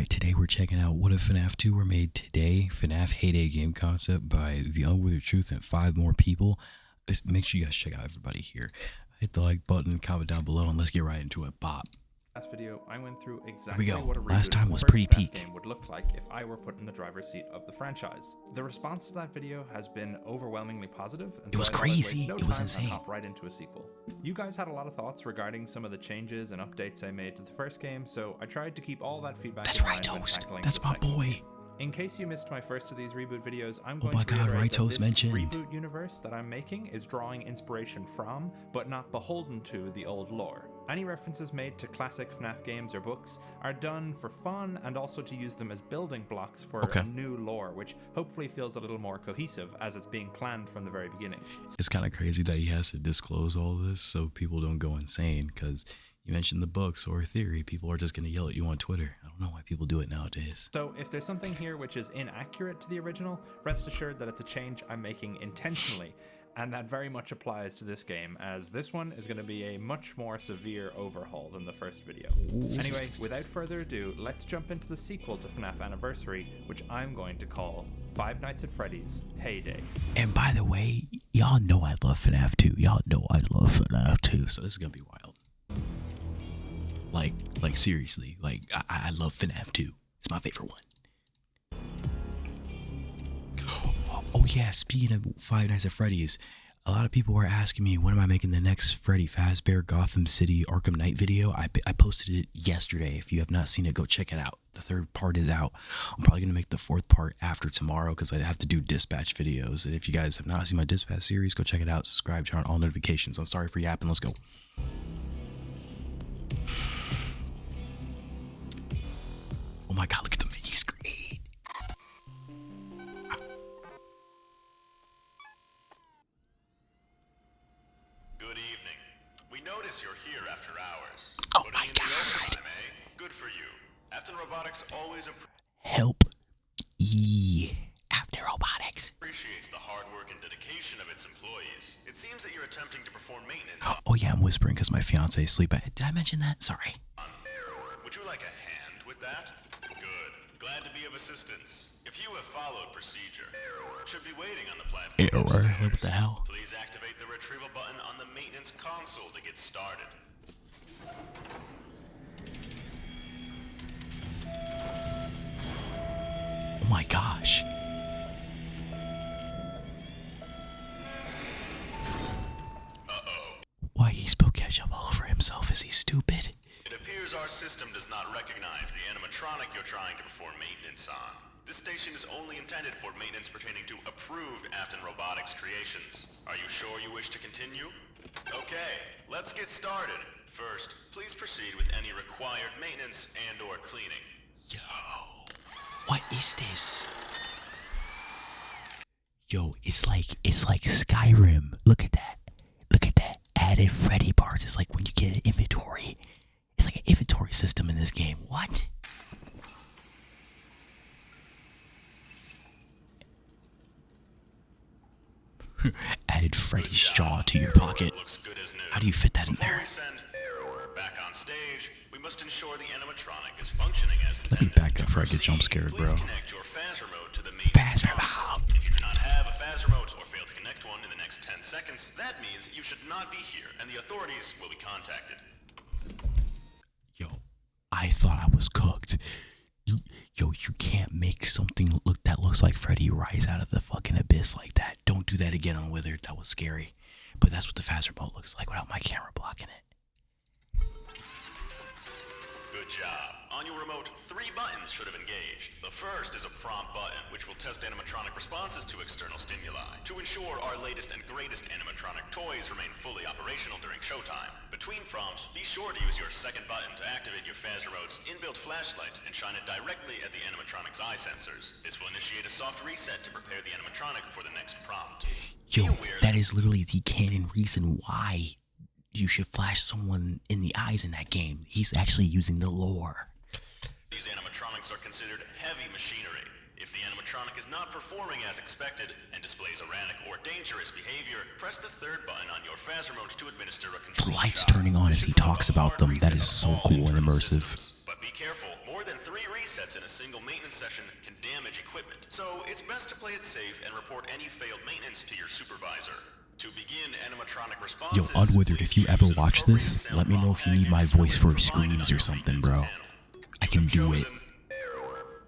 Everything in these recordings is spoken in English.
Alright, today we're checking out What If FNAF 2 were made today. FNAF Heyday game concept by The Unwithered Truth and 5 more people. Make sure you guys check out everybody here. Hit the like button, comment down below, and let's get right into it. Bop. Last video, I went through exactly what a reboot Last time of the was first pretty FNAF peak. game would look like if I were put in the driver's seat of the franchise. The response to that video has been overwhelmingly positive, and It was so I thought I'd waste crazy. no It was time insane. and hop right into a sequel. You guys had a lot of thoughts regarding some of the changes and updates I made to the first game, so I tried to keep all that feedback That's in right, mind when Toast. tackling That's the my second. boy. In case you missed my first of these reboot videos, I'm Oh going my to God, reiterate right, that Toast this mentioned. reboot universe that I'm making is drawing inspiration from, but not beholden to, the old lore. Any references made to classic FNAF games or books are done for fun and also to use them as building blocks for a new lore, which hopefully feels a little more cohesive as it's being planned from the very beginning. It's kind of crazy that he has to disclose all this so people don't go insane, because you mentioned the books or theory, people are just going to yell at you on Twitter. I don't know why people do it nowadays. So if there's something here which is inaccurate to the original, rest assured that it's a change I'm making intentionally. And that very much applies to this game, as this one is going to be a much more severe overhaul than the first video. Anyway, without further ado, let's jump into the sequel to FNAF Anniversary, which I'm going to call Five Nights at Freddy's Heyday. And by the way, y'all know I love FNAF 2. Y'all know I love FNAF 2. So this is going to be wild. Like seriously, I love FNAF 2. It's my favorite one. Oh yeah, speaking of Five Nights at Freddy's, a lot of people were asking me, when am I making the next Freddy Fazbear Gotham City Arkham Knight video? I posted it yesterday. If you have not seen it, go check it out. The third part is out. I'm probably going to make the fourth part after tomorrow because I have to do dispatch videos. And if you guys have not seen my dispatch series, go check it out. Subscribe, turn on all notifications. I'm sorry for yapping. Let's go. Oh my God, look at the mini screen. Good evening. We notice you're here after hours. Oh Putting my in the God. overtime, eh? Good for you. Afton Robotics always Help. After Robotics. appreciates the hard work and dedication of its employees. It seems that you're attempting to perform maintenance Oh yeah, I'm whispering because my fiance is asleep. Did I mention that? Sorry. on. Would you like a hand with that? Good. Glad to be of assistance. If you have followed procedure, should be waiting on the platform. Error. upstairs. What the hell? Please activate the retrieval button on the maintenance console to get started. Oh my gosh. Why he spilled ketchup all over himself? Is he stupid? It appears our system does not recognize the animatronic you're trying to perform maintenance on. This station is only intended for maintenance pertaining to approved Afton Robotics creations. Are you sure you wish to continue? Okay, let's get started. First, please proceed with any required maintenance and/or cleaning. Yo. What is this? Yo, it's like Skyrim. Look at that. Look at that. Added Freddy parts. It's like when you get an inventory. It's like an inventory system in this game. What? Added Freddy's jaw to your pocket. Looks good as new. How do you fit that in Before there? we send back on stage, we must ensure the animatronic is functioning as Let me intended. back up before I get Proceed. jump scared, bro. Please connect your Phas remote to the main Phas console. remote. If you do not have a Phas remote or fail to connect one in the next 10 seconds, that means you should not be here and the authorities will be contacted. Yo, I thought I was cooked. You can't make something that looks like Freddy rise out of the fucking abyss like that. Don't do that again on Withered. That was scary. But that's what the fast remote looks like without my camera blocking it. Good job. On your remote, 3 buttons should have engaged. The first is a prompt button, which will test animatronic responses to external stimuli, to ensure our latest and greatest animatronic toys remain fully operational during showtime. Between prompts, be sure to use your second button to activate your Phas remote's inbuilt flashlight and shine it directly at the animatronic's eye sensors. This will initiate a soft reset to prepare the animatronic for the next prompt. Yo, that is literally the canon reason why you should flash someone in the eyes in that game. He's actually using the lore. These animatronics are considered heavy machinery. If the animatronic is not performing as expected and displays erratic or dangerous behavior, press the third button on your Phas remote to administer a The control lights shock. turning on This as he should promote talks a about hard them. That reset is of so all cool and internal immersive. systems. But be careful, more than 3 resets in a single maintenance session can damage equipment. So it's best to play it safe and report any failed maintenance to your supervisor. To begin animatronic responses, Yo, Unwithered, if you ever watch this, let me know if you need my voice for screams or something, bro. I can do it.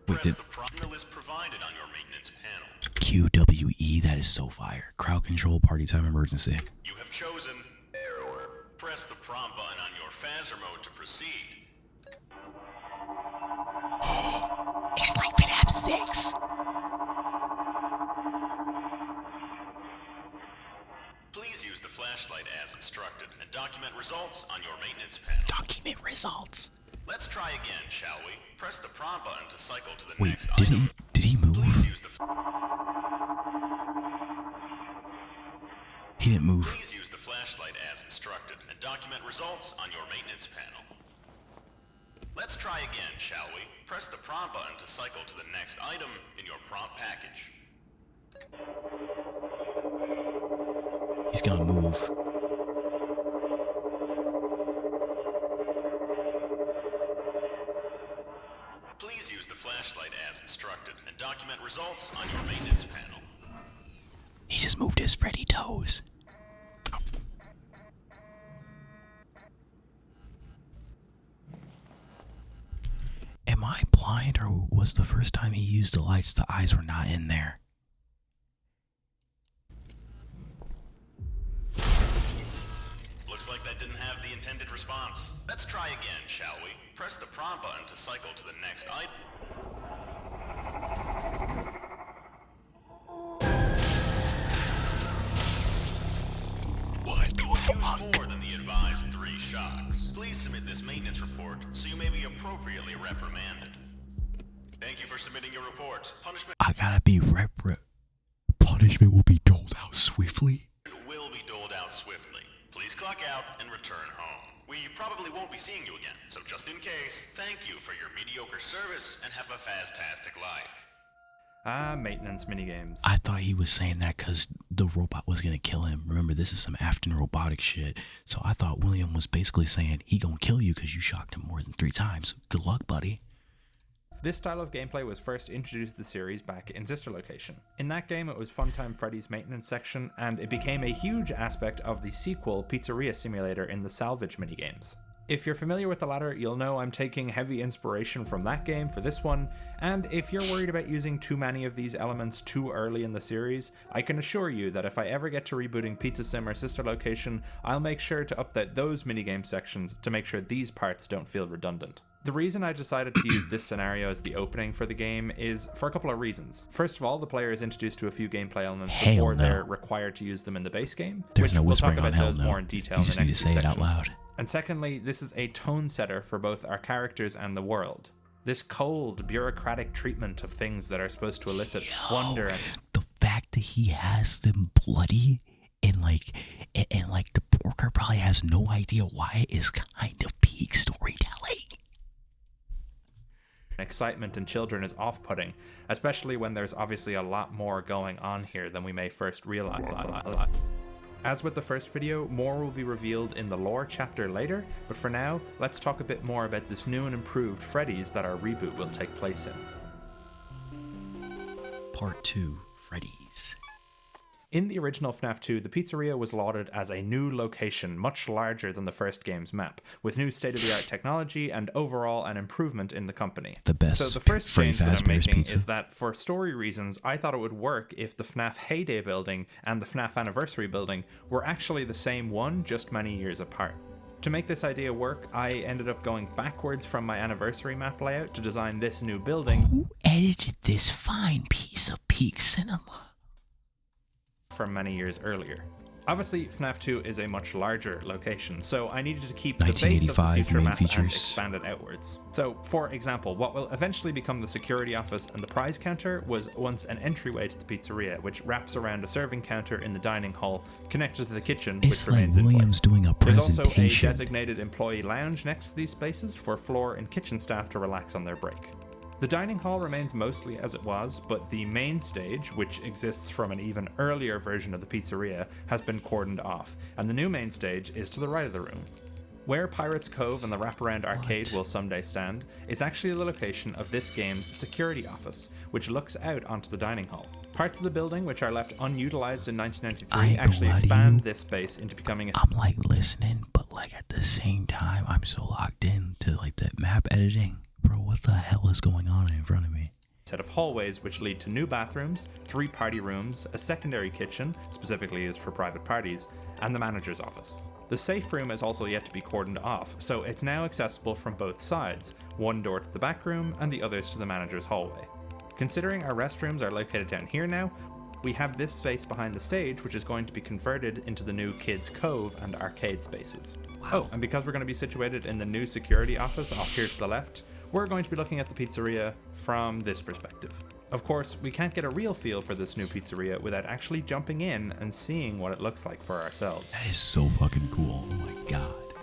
Wait, Press the prompt list provided on your maintenance panel. QWE, that is so fire. Crowd control, party time emergency. You have chosen press the prompt button on your phaser mode to proceed. It's like FNAF 6. Please use the flashlight as instructed and document results on your maintenance panel. Document results. Let's try again, shall we? Press the prompt button to cycle to the Wait, next did item. he Please move? use the He didn't move. Please use the flashlight as instructed and document results on your maintenance panel. Let's try again, shall we? Press the prompt button to cycle to the next item in your prompt package. He's gonna move. Please use the flashlight as instructed and document results on your maintenance panel. He just moved his Freddy toes. Am I blind, or was the first time he used the lights, the eyes were not in there? Looks like that didn't have the intended response. Let's try again, shall we? Press the prompt button to cycle to the next item. What the Use more than the advised 3 shocks. Please submit this maintenance report so you may be appropriately reprimanded. Thank you for submitting your report. Punishment I gotta be Punishment will be doled out swiftly. will be doled out swiftly. Please clock out and return home. We probably won't be seeing you again, so just in case, thank you for your mediocre service and have a fantastic life. Maintenance minigames. I thought he was saying that because the robot was gonna kill him. Remember, this is some Afton robotic shit. So I thought William was basically saying he gonna kill you because you shocked him more than 3 times. Good luck, buddy. This style of gameplay was first introduced to the series back in CistReactZ. In that game, it was Funtime Freddy's maintenance section, and it became a huge aspect of the sequel Pizzeria Simulator in the salvage minigames. If you're familiar with the latter, you'll know I'm taking heavy inspiration from that game for this one, and if you're worried about using too many of these elements too early in the series, I can assure you that if I ever get to rebooting Pizza Sim or CistReactZ, I'll make sure to update those minigame sections to make sure these parts don't feel redundant. The reason I decided to use this scenario as the opening for the game is for a couple of reasons. First of all, the player is introduced to a few gameplay elements before they're required to use them in the base game. There's no we'll talk whispering about on hell those no. more in detail You in just the need next to few say it out sections. loud. And secondly, this is a tone setter for both our characters and the world. This cold, bureaucratic treatment of things that are supposed to elicit wonder and The fact that he has them bloody and like the porker probably has no idea why is kind of peak storytelling. excitement in children is off-putting, especially when there's obviously a lot more going on here than we may first realize. As with the first video, more will be revealed in the lore chapter later, but for now, let's talk a bit more about this new and improved Freddy's that our reboot will take place in. Part 2, Freddy's. In the original FNAF 2, the pizzeria was lauded as a new location much larger than the first game's map, with new state-of-the-art technology and overall an improvement in the company. The best So the first Freddy change that I'm Fazbear's making pizza. is that for story reasons, I thought it would work if the FNAF Heyday building and the FNAF Anniversary building were actually the same one, just many years apart. To make this idea work, I ended up going backwards from my Anniversary map layout to design this new building. Who edited this fine piece of peak cinema? From many years earlier. Obviously, FNAF 2 is a much larger location, so I needed to keep the base of the 1985 future main map and features. expand it outwards. So, for example, what will eventually become the security office and the prize counter was once an entryway to the pizzeria, which wraps around a serving counter in the dining hall, connected to the kitchen, It's which like remains in Williams place. doing a There's also a presentation. designated employee lounge next to these spaces for floor and kitchen staff to relax on their break. The dining hall remains mostly as it was, but the main stage, which exists from an even earlier version of the pizzeria, has been cordoned off, and the new main stage is to the right of the room. Where Pirates Cove and the Wraparound Arcade will someday stand is actually the location of this game's security office, which looks out onto the dining hall. Parts of the building which are left unutilized in 1993 actually expand this space into becoming a... I'm like listening, but like at the same time, I'm so locked in to like that map editing. Bro, what the hell is going on in front of me? Set of hallways which lead to new bathrooms, 3 party rooms, a secondary kitchen, specifically used for private parties, and the manager's office. The safe room is also yet to be cordoned off, so it's now accessible from both sides, one door to the back room and the others to the manager's hallway. Considering our restrooms are located down here now, we have this space behind the stage which is going to be converted into the new Kids Cove and arcade spaces. Wow. Oh, and because we're going to be situated in the new security office off here to the left, we're going to be looking at the pizzeria from this perspective. Of course, we can't get a real feel for this new pizzeria without actually jumping in and seeing what it looks like for ourselves. That is so fucking cool. Oh my god.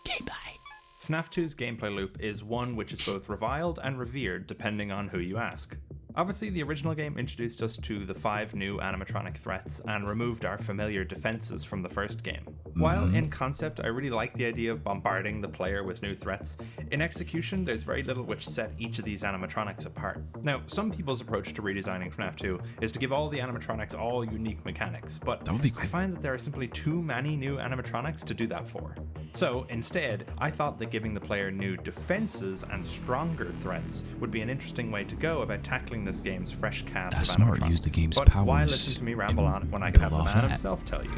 Gameplay. FNAF 2's gameplay loop is one which is both reviled and revered depending on who you ask. Obviously, the original game introduced us to the 5 new animatronic threats and removed our familiar defenses from the first game. While in concept, I really like the idea of bombarding the player with new threats, in execution, there's very little which set each of these animatronics apart. Now, some people's approach to redesigning FNAF 2 is to give all the animatronics all unique mechanics, but that would be cool. I find that there are simply too many new animatronics to do that for. So, instead, I thought that giving the player new defenses and stronger threats would be an interesting way to go about tackling this game's fresh cast of animatronics. Smart. Use the game's but powers. Why listen to me ramble on when I can have the man himself tell you?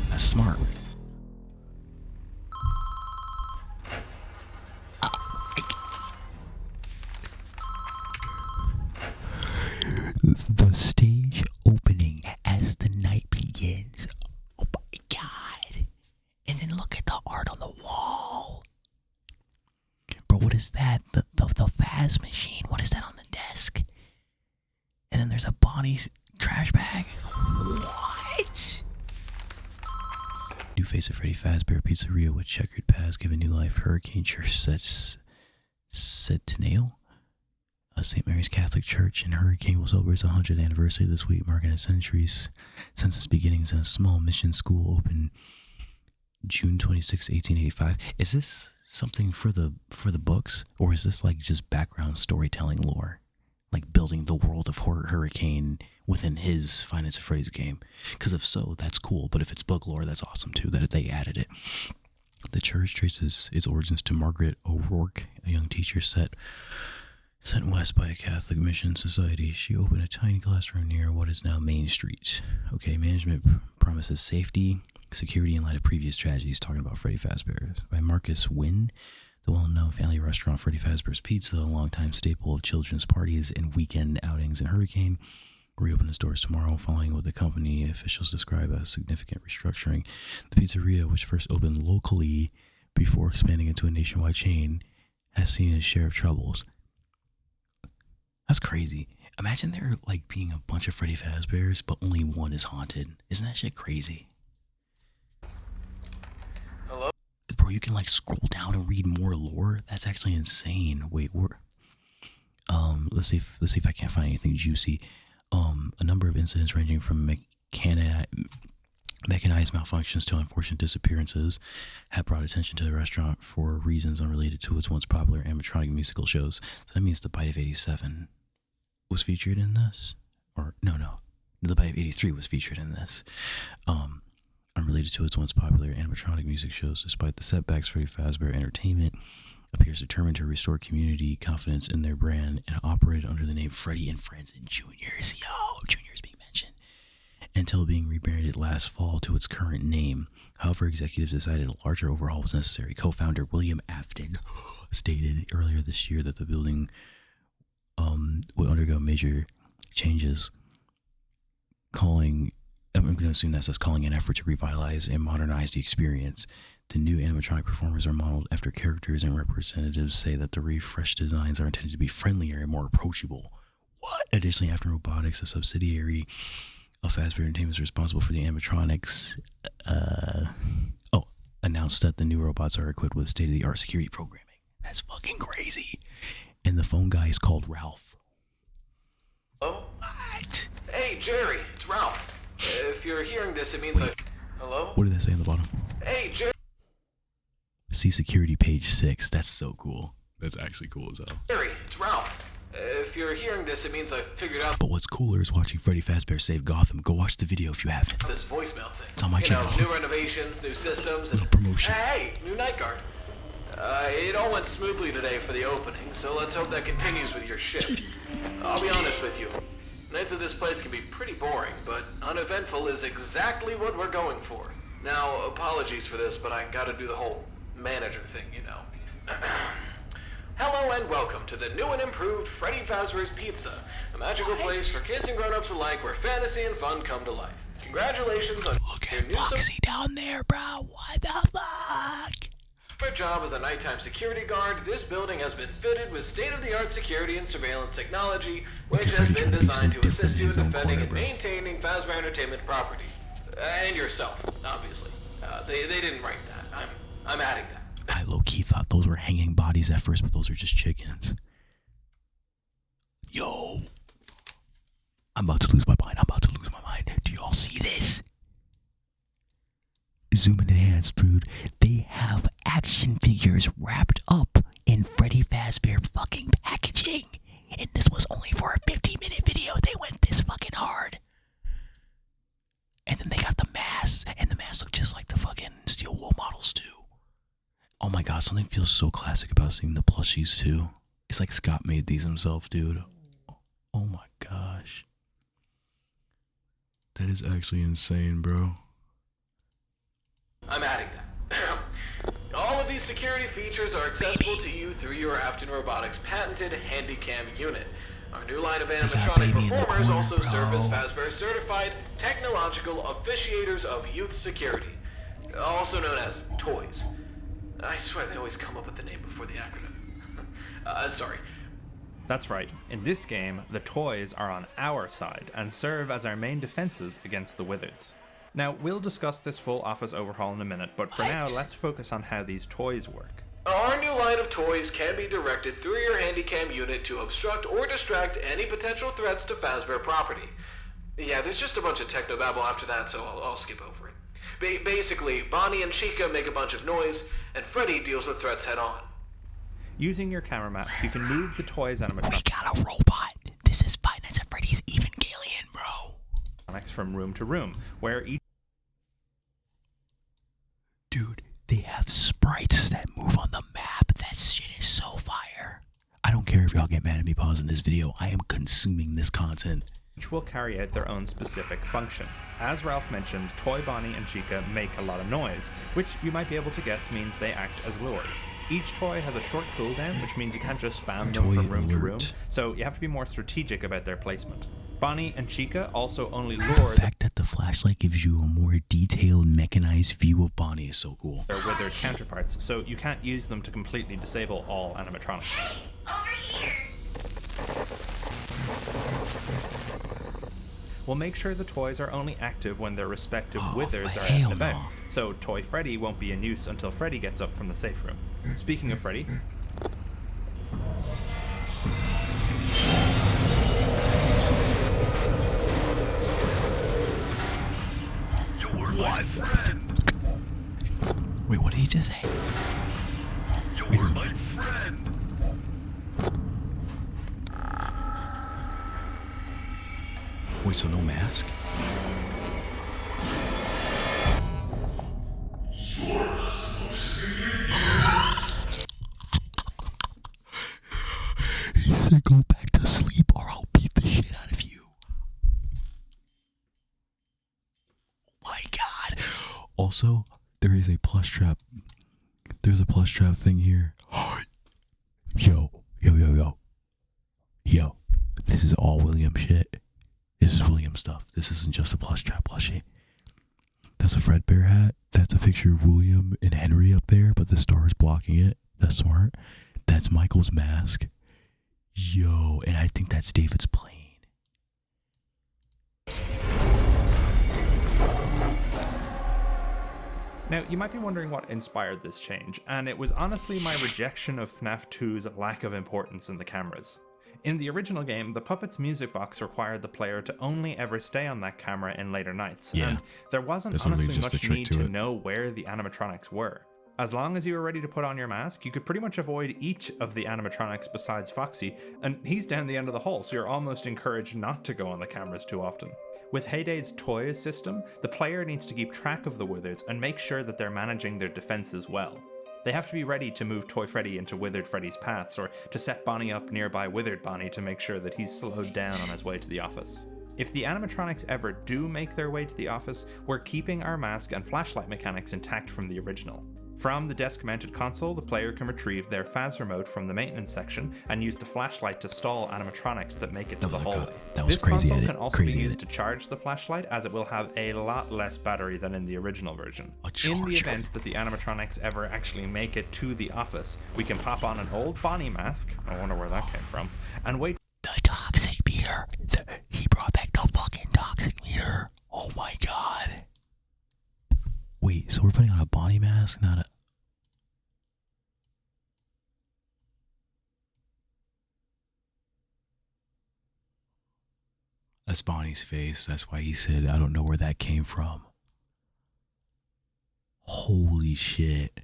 That's smart. The stage opening as the night begins. Oh my god. And then look at the art on the wall. Bro, what is that? The Faz machine. What is that on the desk? And then there's a Bonnie's trash bag. What? New face of Freddy Fazbear Pizzeria with checkered paths given new life. Hurricane Church Centennial. St. Mary's Catholic Church in Hurricane will celebrate its 100th anniversary this week, marking a centuries since its beginnings in a small mission school opened June 26, 1885. Is this something for the books, or is this like just background storytelling lore? Like building the world of Hurricane within his Five Nights at Freddy's game? Because if so, that's cool. But if it's book lore, that's awesome too, that they added it. The church traces its origins to Margaret O'Rourke, a young teacher sent west by a Catholic mission society. She opened a tiny classroom near what is now Main Street. Okay, management promises safety, security in light of previous tragedies, talking about Freddy Fazbear. By Marcus Wynn, the well-known family restaurant Freddy Fazbear's Pizza, a longtime staple of children's parties and weekend outings in Hurricane, will reopen its doors tomorrow, following what the company officials describe as significant restructuring. The pizzeria, which first opened locally before expanding into a nationwide chain, has seen its share of troubles. That's crazy. Imagine there like being a bunch of Freddy Fazbears, but only one is haunted. Isn't that shit crazy? Hello? Bro, you can like scroll down and read more lore. That's actually insane. Wait, let's see if I can't find anything juicy. A number of incidents ranging from mechanized malfunctions to unfortunate disappearances have brought attention to the restaurant for reasons unrelated to its once popular animatronic musical shows. So that means the Bite of 87 was featured in this? Or, no. The Bite of 83 was featured in this. Unrelated to its once popular animatronic music shows, despite the setbacks, Freddy Fazbear Entertainment appears determined to restore community confidence in their brand and operate under the name Freddy and Friends and Juniors. Juniors being mentioned. Until being rebranded last fall to its current name. However, executives decided a larger overhaul was necessary. Co-founder William Afton stated earlier this year that the building would undergo major changes, I'm going to assume that says calling an effort to revitalize and modernize the experience. The new animatronic performers are modeled after characters, and representatives say that the refreshed designs are intended to be friendlier and more approachable. What? Additionally, After Robotics, a subsidiary of Fazbear Entertainment, is responsible for the animatronics, announced that the new robots are equipped with state-of-the-art security programming. That's fucking crazy. And the phone guy is called Ralph. Hello? What? Hey, Jerry, it's Ralph. If you're hearing this, it means Wait. Hello? What did they say in the bottom? Hey, Jerry. see security page 6. That's so cool. That's actually cool as hell. Jerry, it's Ralph. If you're hearing this, it means I figured out But what's cooler is watching Freddy Fazbear Save Gotham. Go watch the video if you haven't. this voicemail thing. It's on my channel. New renovations, new systems, and Little promotion. hey, new night guard. It all went smoothly today for the opening, so let's hope that continues with your shift. I'll be honest with you. Nights at this place can be pretty boring, but uneventful is exactly what we're going for. Now, apologies for this, but I gotta do the whole manager thing, you know. Hello and welcome to the new and improved Freddy Fazbear's Pizza, a magical place for kids and grown-ups alike where fantasy and fun come to life. Congratulations on Look your at new Foxy down there, bro. What the fuck? For a job as a nighttime security guard, this building has been fitted with state-of-the-art security and surveillance technology, which has Freddy been trying to be designed so to assist different you in in his own defending corner, and bro. maintaining Fazbear Entertainment property. And yourself, obviously. They didn't write that. I'm adding that. I low-key thought those were hanging bodies at first, but those are just chickens. Yo. I'm about to lose my mind. Do y'all see this? Zoom in and enhance, dude. They have action figures wrapped up in Freddy Fazbear fucking packaging. And this was only for a 15-minute video. They went this fucking hard. And then they got the masks, and the masks look just like the fucking steel wool models do. Oh my god, something feels so classic about seeing the plushies too. It's like Scott made these himself, dude. Oh my gosh. That is actually insane, bro. I'm adding that. All of these security features are accessible to you through your Afton Robotics patented Handycam unit. Our new line of animatronic baby in the performers corner, also serve as bro. Fazbear certified technological officiators of youth security, also known as toys. I swear they always come up with the name before the acronym. Sorry. That's right. In this game, the toys are on our side and serve as our main defenses against the Wizards. Now, we'll discuss this full office overhaul in a minute, but for now, let's focus on how these toys work. Our new line of toys can be directed through your Handycam unit to obstruct or distract any potential threats to Fazbear property. Yeah, there's just a bunch of technobabble after that, so I'll skip over it. Basically, Bonnie and Chica make a bunch of noise, and Freddy deals with threats head on. Using your camera map, you can move the toys animatronics We got a robot. This is Five Nights at Freddy's Evangelion, bro. from room to room, where each Dude, they have sprites that move on the map. That shit is so fire. I don't care if y'all get mad at me pausing this video. I am consuming this content. will carry out their own specific function. As Ralph mentioned, Toy Bonnie and Chica make a lot of noise, which you might be able to guess means they act as lures. Each toy has a short cooldown, which means you can't just spam them from room to room, so you have to be more strategic about their placement. Bonnie and Chica also only lure The fact that the flashlight gives you a more detailed, mechanized view of Bonnie is so cool. their withered counterparts, so you can't use them to completely disable all animatronics. Over here. We'll make sure the toys are only active when their respective wizards are out hell and about, no. so Toy Freddy won't be in use until Freddy gets up from the safe room. Speaking of Freddy, What? Wait, what did he just say? You're my friend. Wait, so no mask? He said go back to sleep or I'll beat the shit out of you. Oh my god. Also, there is a plush trap. There's a plush trap thing here. Yo. This is all William shit. This is William stuff. This isn't just a plush trap plushie. That's a Fredbear hat. That's a picture of William and Henry up there, but the star is blocking it. That's smart. That's Michael's mask. Yo, and I think that's David's plane. now you might be wondering what inspired this change, and it was honestly my rejection of FNAF 2's lack of importance in the cameras. In the original game, the puppet's music box required the player to only ever stay on that camera in later nights, Yeah. and there wasn't That's literally honestly just a much trick need to to it. know where the animatronics were. As long as you are ready to put on your mask, you could pretty much avoid each of the animatronics besides Foxy, and he's down the end of the hall, so you're almost encouraged not to go on the cameras too often. With Heyday's toys system, the player needs to keep track of the wizards and make sure that they're managing their defenses well. They have to be ready to move Toy Freddy into Withered Freddy's paths, or to set Bonnie up nearby Withered Bonnie to make sure that he's slowed down on his way to the office. If the animatronics ever do make their way to the office, we're keeping our mask and flashlight mechanics intact from the original. From the desk-mounted console, the player can retrieve their FAS remote from the maintenance section and use the flashlight to stall animatronics that make it to the hallway. This console can also be used to charge the flashlight, as it will have a lot less battery than in the original version. In the event that the animatronics ever actually make it to the office, we can pop on an old Bonnie mask, I wonder where that came from, and wait. The toxic meter. He brought back the fucking toxic meter. Oh my god. Wait, so we're putting on a Bonnie mask, not a... That's Bonnie's face. That's why he said, I don't know where that came from. Holy shit.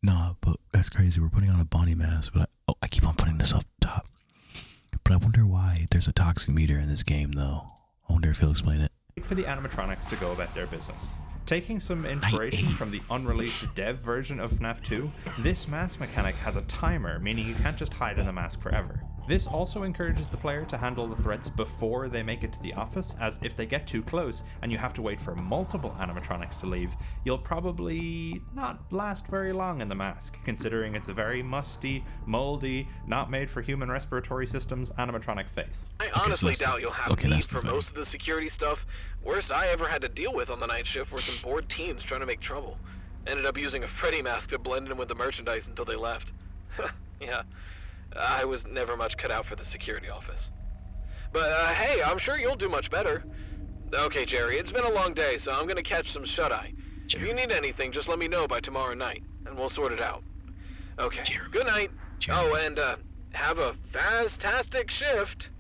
Nah, but that's crazy. We're putting on a Bonnie mask, but I keep on putting this up top. But I wonder why there's a toxic meter in this game, though. I wonder if he'll explain it. Wait for the animatronics to go about their business. Taking some inspiration from the unreleased dev version of FNAF 2, this mask mechanic has a timer, meaning you can't just hide in the mask forever. This also encourages the player to handle the threats before they make it to the office, as if they get too close and you have to wait for multiple animatronics to leave, you'll probably not last very long in the mask, considering it's a very musty, moldy, not made for human respiratory systems animatronic face. I honestly doubt you'll have need for most of the security stuff. Worst I ever had to deal with on the night shift were some bored teens trying to make trouble. Ended up using a Freddy mask to blend in with the merchandise until they left. Yeah. I was never much cut out for the security office. But, hey, I'm sure you'll do much better. Okay, Jerry, it's been a long day, so I'm gonna catch some shut-eye. If you need anything, just let me know by tomorrow night, and we'll sort it out. Okay, good night. Oh, and, have a fantastic shift.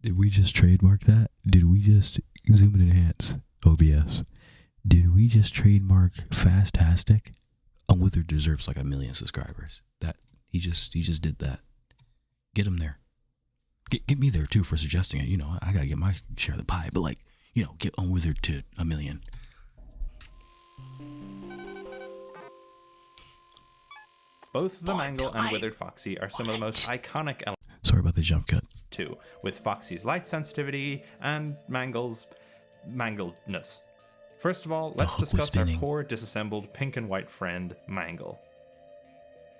Did we just trademark that? Did we just zoom and enhance OBS? Did we just trademark Fastastic? Wither deserves like 1 million subscribers. That he just did that. Get him there. Get me there too for suggesting it. You know, I gotta get my share of the pie. But like, you know, get Unwithered to 1 million. Both the Mangle and Withered Foxy are some of the most iconic elements. Sorry about the jump cut. Too, with Foxy's light sensitivity and Mangle's mangledness. First of all, let's discuss our poor, disassembled, pink and white friend, Mangle.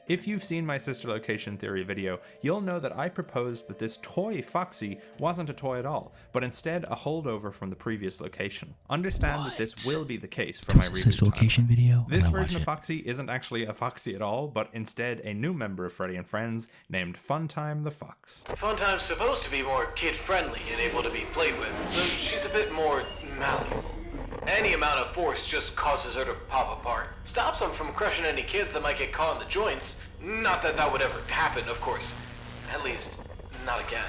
If you've seen my sister location theory video, you'll know that I proposed that this toy Foxy wasn't a toy at all, but instead a holdover from the previous location. Understand that this will be the case for my reboot sister location video. This version of Foxy isn't actually a Foxy at all, but instead a new member of Freddy and Friends named Funtime the Fox. Funtime's supposed to be more kid-friendly and able to be played with, so she's a bit more malleable. Any amount of force just causes her to pop apart. Stops them from crushing any kids that might get caught in the joints. Not that that would ever happen, of course. At least, not again.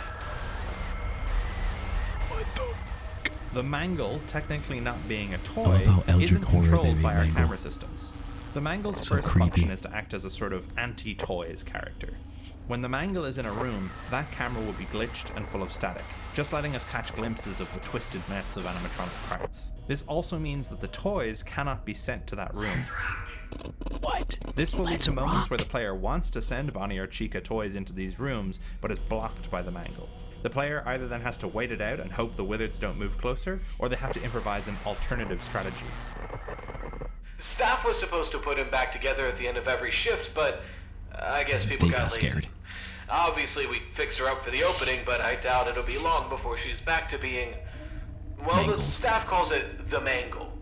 What the fuck? The Mangle, technically not being a toy, isn't controlled by our camera systems. The Mangle's first function is to act as a sort of anti-toys character. When the Mangle is in a room, that camera will be glitched and full of static, just letting us catch glimpses of the twisted mess of animatronic parts. This also means that the toys cannot be sent to that room. What? This will lead to moments where the player wants to send Bonnie or Chica toys into these rooms, but is blocked by the Mangle. The player either then has to wait it out and hope the Withereds don't move closer, or they have to improvise an alternative strategy. Staff was supposed to put him back together at the end of every shift, but I guess people got lazy. Scared. Obviously, we fixed her up for the opening, but I doubt it'll be long before she's back to being... Well, Mangle. the staff calls it the Mangle.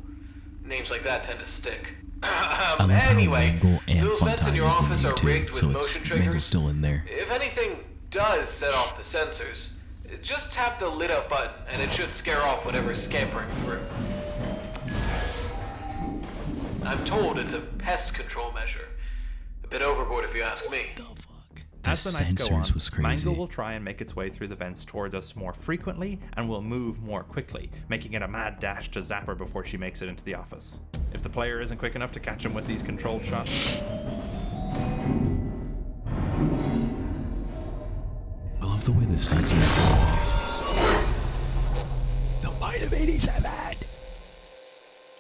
Names like that tend to stick. Anyway, those vents in your office are rigged with motion triggers. Mangle's still in there. If anything does set off the sensors, just tap the lit up button, and it should scare off whatever's scampering through. I'm told it's a pest control measure. A bit overboard if you ask me. As the nights go on, sensors was crazy. Mangle will try and make its way through the vents toward us more frequently and will move more quickly, making it a mad dash to zap her before she makes it into the office. If the player isn't quick enough to catch him with these controlled shots... I love the way the sensors go off. The bite of 87!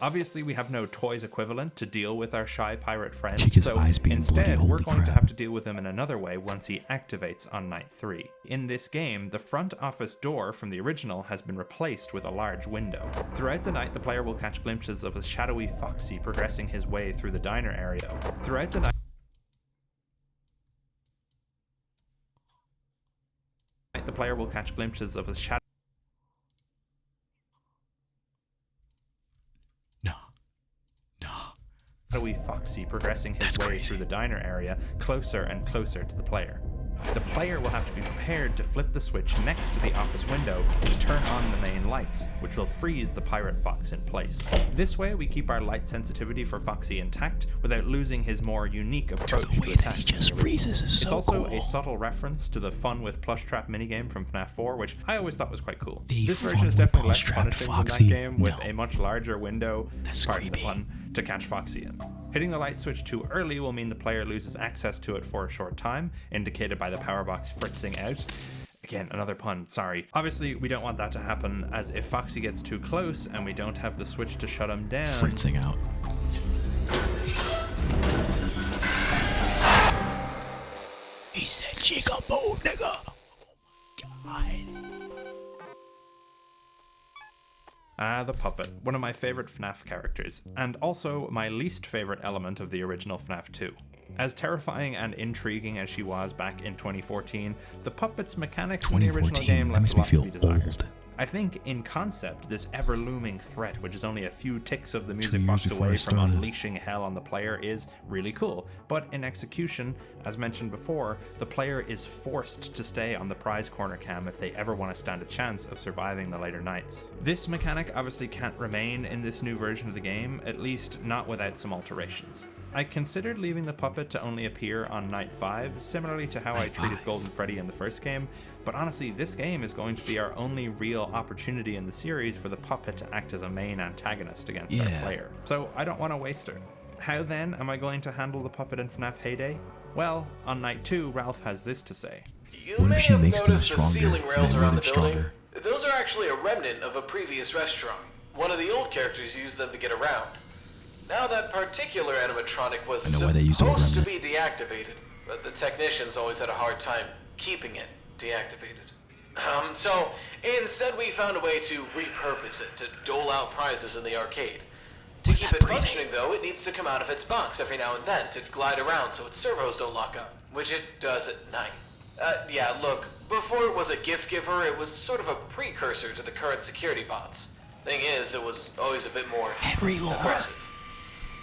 Obviously, we have no toys equivalent to deal with our shy pirate friend, Chica's so eyes being instead bloody, we're holy going to crap. have to deal with him in another way once he activates on night 3. In this game, the front office door from the original has been replaced with a large window. Throughout the night, the player will catch glimpses of a shadowy Foxy progressing his way through the diner area. Throughout the night, the player will catch glimpses of a shadowy Foxy progressing his way through the diner area closer and closer to the player. The player will have to be prepared to flip the switch next to the office window to turn on the main lights, which will freeze the pirate fox in place. This way we keep our light sensitivity for Foxy intact without losing his more unique approach to attack. He just freezes is so It's also cool. a subtle reference to the fun with plush trap minigame from FNAF 4, which I always thought was quite cool. This version is definitely less punishing than that game, with a much larger window, pardon the pun, to catch Foxy in. Hitting the light switch too early will mean the player loses access to it for a short time, indicated by the power box fritzing out. Again, another pun, sorry. Obviously, we don't want that to happen, as if Foxy gets too close and we don't have the switch to shut him down... Fritzing out. He said, "Chica, move, nigga." Oh my god. The puppet, one of my favorite FNAF characters, and also my least favorite element of the original FNAF 2. As terrifying and intriguing as she was back in 2014, the puppet's mechanics in the original game left a lot to be desired. Old. I think, in concept, this ever-looming threat, which is only a few ticks of the music 2 years box before away I from started. unleashing hell on the player, is really cool. But in execution, as mentioned before, the player is forced to stay on the prize corner cam if they ever want to stand a chance of surviving the later nights. This mechanic obviously can't remain in this new version of the game, at least not without some alterations. I considered leaving the puppet to only appear on night 5, similarly to how I treated Golden Freddy in the first game, but honestly, this game is going to be our only real opportunity in the series for the puppet to act as a main antagonist against our player. So I don't want to waste her. How then am I going to handle the puppet in FNAF Heyday? Well, on night 2, Ralph has this to say. You What may if she have makes them noticed the stronger, ceiling rails then around made the them building. stronger? Those are actually a remnant of a previous restaurant. One of the old characters used them to get around. Now that particular animatronic was I know why they used the word supposed to be deactivated, but the technicians always had a hard time keeping it deactivated. So instead we found a way to repurpose it to dole out prizes in the arcade. To keep it functioning though, it needs to come out of its box every now and then to glide around so its servos don't lock up, which it does at night. Yeah, look, before it was a gift giver, it was sort of a precursor to the current security bots. Thing is, it was always a bit more aggressive.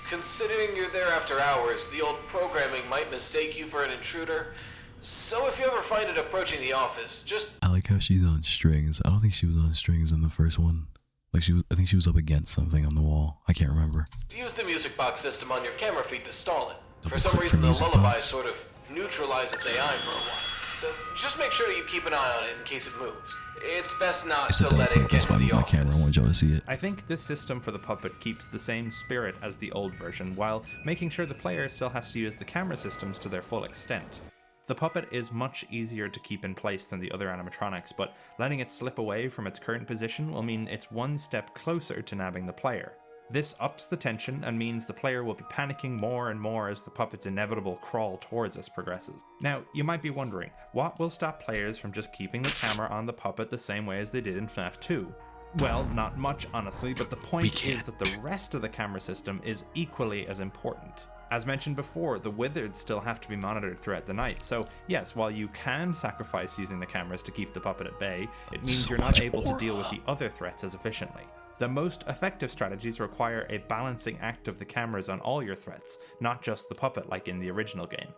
Considering you're there after hours, the old programming might mistake you for an intruder. So if you ever find it approaching the office, just... I like how she's on strings. I don't think she was on strings in the first one. Like I think she was up against something on the wall. I can't remember. use the music box system on your camera feed to stall it. For Double some click reason, for the music lullaby box. sort of neutralized its AI for a while. So just make sure that you keep an eye on it in case it moves. It's best not It's a to double let click. it get That's why to the my office. camera. I want y'all to see it. I think this system for the puppet keeps the same spirit as the old version, while making sure the player still has to use the camera systems to their full extent. The puppet is much easier to keep in place than the other animatronics, but letting it slip away from its current position will mean it's one step closer to nabbing the player. This ups the tension and means the player will be panicking more and more as the puppet's inevitable crawl towards us progresses. Now, you might be wondering, what will stop players from just keeping the camera on the puppet the same way as they did in FNAF 2? Well, not much honestly, but the point is that the rest of the camera system is equally as important. As mentioned before, the withered still have to be monitored throughout the night, so yes, while you can sacrifice using the cameras to keep the puppet at bay, it means you're not able to deal with the other threats as efficiently. The most effective strategies require a balancing act of the cameras on all your threats, not just the puppet like in the original game.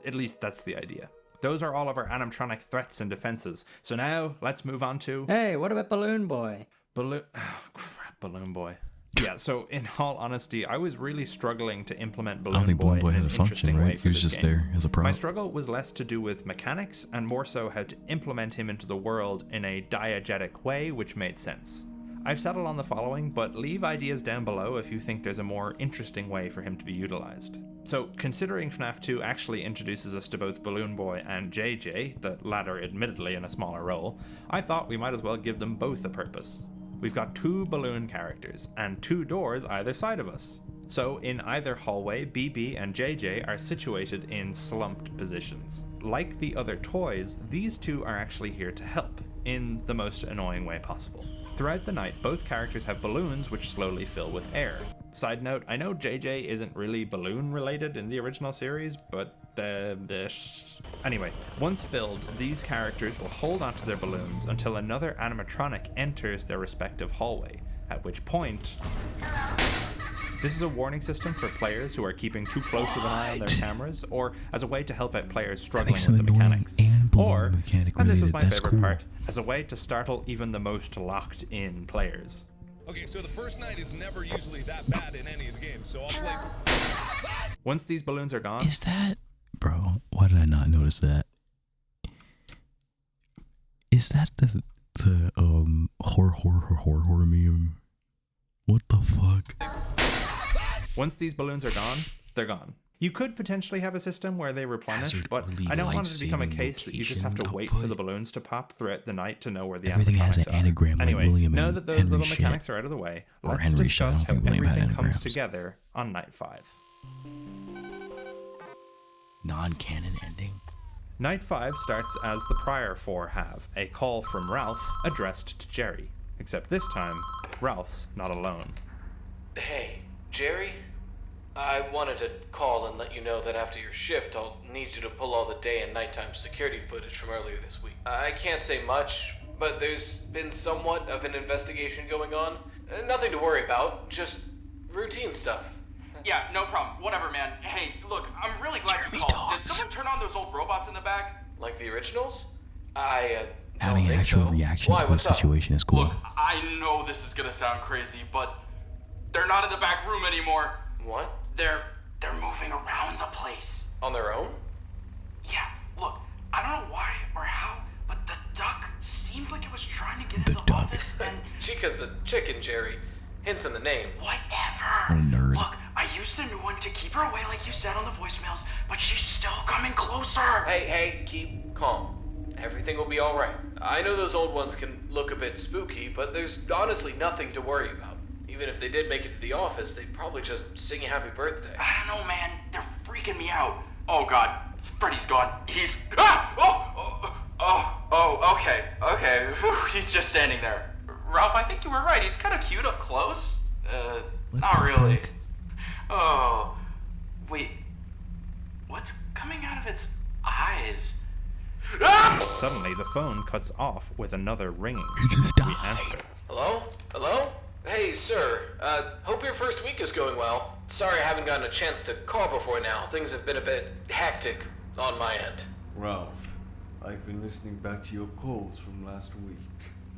At least that's the idea. Those are all of our animatronic threats and defenses, so now let's move on to... Hey, what about Balloon Boy? Oh crap, Balloon Boy. Yeah, so in all honesty, I was really struggling to implement I don't Balloon think Boy Balloon Boy in had an a function, interesting way right? for He was this just game. there as a prop. My struggle was less to do with mechanics and more so how to implement him into the world in a diegetic way which made sense. I've settled on the following, but leave ideas down below if you think there's a more interesting way for him to be utilized. So, considering FNAF 2 actually introduces us to both Balloon Boy and JJ, the latter admittedly in a smaller role, I thought we might as well give them both a purpose. We've got 2 balloon characters, and 2 doors either side of us. So, in either hallway, BB and JJ are situated in slumped positions. Like the other toys, these 2 are actually here to help, in the most annoying way possible. Throughout the night, both characters have balloons which slowly fill with air. Side note, I know JJ isn't really balloon related in the original series, but anyway, once filled, these characters will hold onto their balloons until another animatronic enters their respective hallway, at which point... This is a warning system for players who are keeping too close of an eye on their cameras, or as a way to help out players struggling with the mechanics. Or, and this is my favorite part, as a way to startle even the most locked in players. Okay, so the first night is never usually that bad in any of the games, so I'll play... Once these balloons are gone... Is that... Bro, why did I not notice that? Is that the horror meme? What the fuck? Once these balloons are gone, they're gone. You could potentially have a system where they replenish, Hazard but early I don't want it to become a life-saving case that you just have to wait for output. the balloons to pop throughout the night to know where the Everything has animatronics an are. anagram like Anyway, William now and that those Henry little shit. mechanics are out of the way, Or let's Henry shit, I discuss don't how think William had everything comes anagrams. together on night 5. Non-canon ending? Night 5 starts as the prior 4 have, a call from Ralph addressed to Jerry. Except this time, Ralph's not alone. Hey, Jerry? I wanted to call and let you know that after your shift, I'll need you to pull all the day and nighttime security footage from earlier this week. I can't say much, but there's been somewhat of an investigation going on. Nothing to worry about, just routine stuff. Yeah, no problem. Whatever, man. Hey, look, I'm really glad you called. Did someone turn on those old robots in the back? Like the originals? I don't Having an think actual so. reaction Why, to a what's up? situation is cool. Look, I know this is gonna sound crazy, but they're not in the back room anymore. What? They're moving around the place. On their own? Yeah, look, I don't know why or how, but the duck seemed like it was trying to get The into the duck. office and Chica's a chicken, Jerry. Hence in the name. whatever. What a nerd. Look, I used the new one to keep her away like you said on the voicemails, but she's still coming closer. Hey, keep calm. Everything will be alright. I know those old ones can look a bit spooky, but there's honestly nothing to worry about. Even if they did make it to the office, they'd probably just sing you happy birthday. I don't know, man. They're freaking me out. Oh, God. Freddy's gone. He's... Okay. Whew, he's just standing there. Ralph, I think you were right. He's kind of cute up close. What Not the really. fuck? Oh. Wait. What's coming out of its eyes? Ah! Suddenly, the phone cuts off with another ringing. just We died. answer. Hello? Hey, sir. Hope your first week is going well. Sorry I haven't gotten a chance to call before now. Things have been a bit hectic on my end. Ralph, I've been listening back to your calls from last week.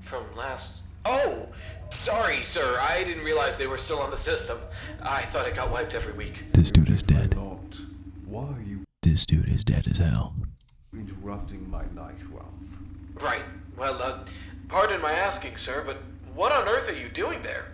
From last... Oh! Sorry, sir. I didn't realize they were still on the system. I thought it got wiped every week. This dude is dead. Not. Why are you This dude is dead as hell. interrupting my night, Ralph? Right. Well, pardon my asking, sir, but what on earth are you doing there?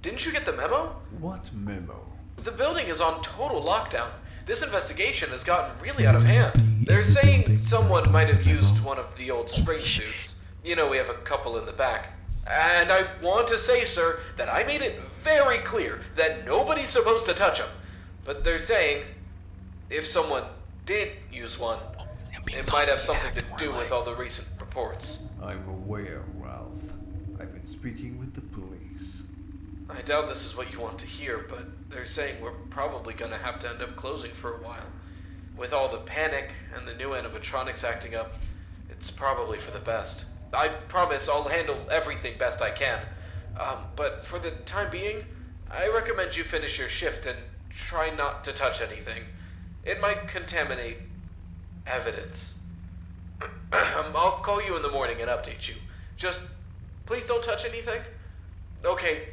Didn't you get the memo? What memo? The building is on total lockdown. This investigation has gotten really out of hand. They're saying someone might have used one of the old spring suits. You know, we have a couple in the back. And I want to say, sir, that I made it very clear that nobody's supposed to touch them. But they're saying, if someone did use one, it might have something to do with all the recent reports. I'm aware, Ralph. I've been speaking with the police. I doubt this is what you want to hear, but they're saying we're probably gonna have to end up closing for a while. With all the panic and the new animatronics acting up, it's probably for the best. I promise I'll handle everything best I can. But for the time being, I recommend you finish your shift and try not to touch anything. It might contaminate evidence. I'll call you in the morning and update you. Just please don't touch anything. Okay,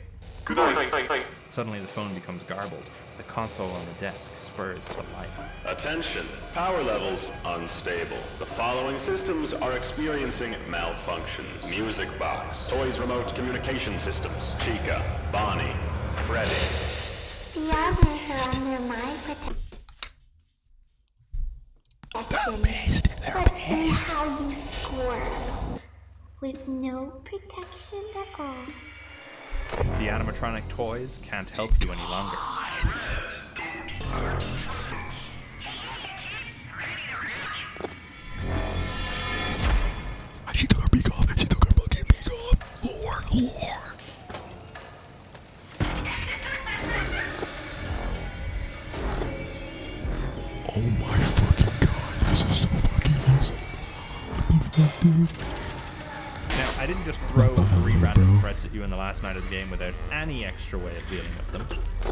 Good night. Suddenly the phone becomes garbled. The console on the desk spurs to life. Attention, power levels unstable. The following systems are experiencing malfunctions. Music box, toys remote communication systems, Chica, Bonnie, Freddy. The others are under my protection. But see how you squirm. With no protection at all. The animatronic toys can't help you any longer. She took her beak off. She took her fucking beak off. Lord. Oh my fucking god. This is so fucking awesome. What the fuck, dude? Now, I didn't just throw 3 random threats at you in the last night of the game without any extra way of dealing with them.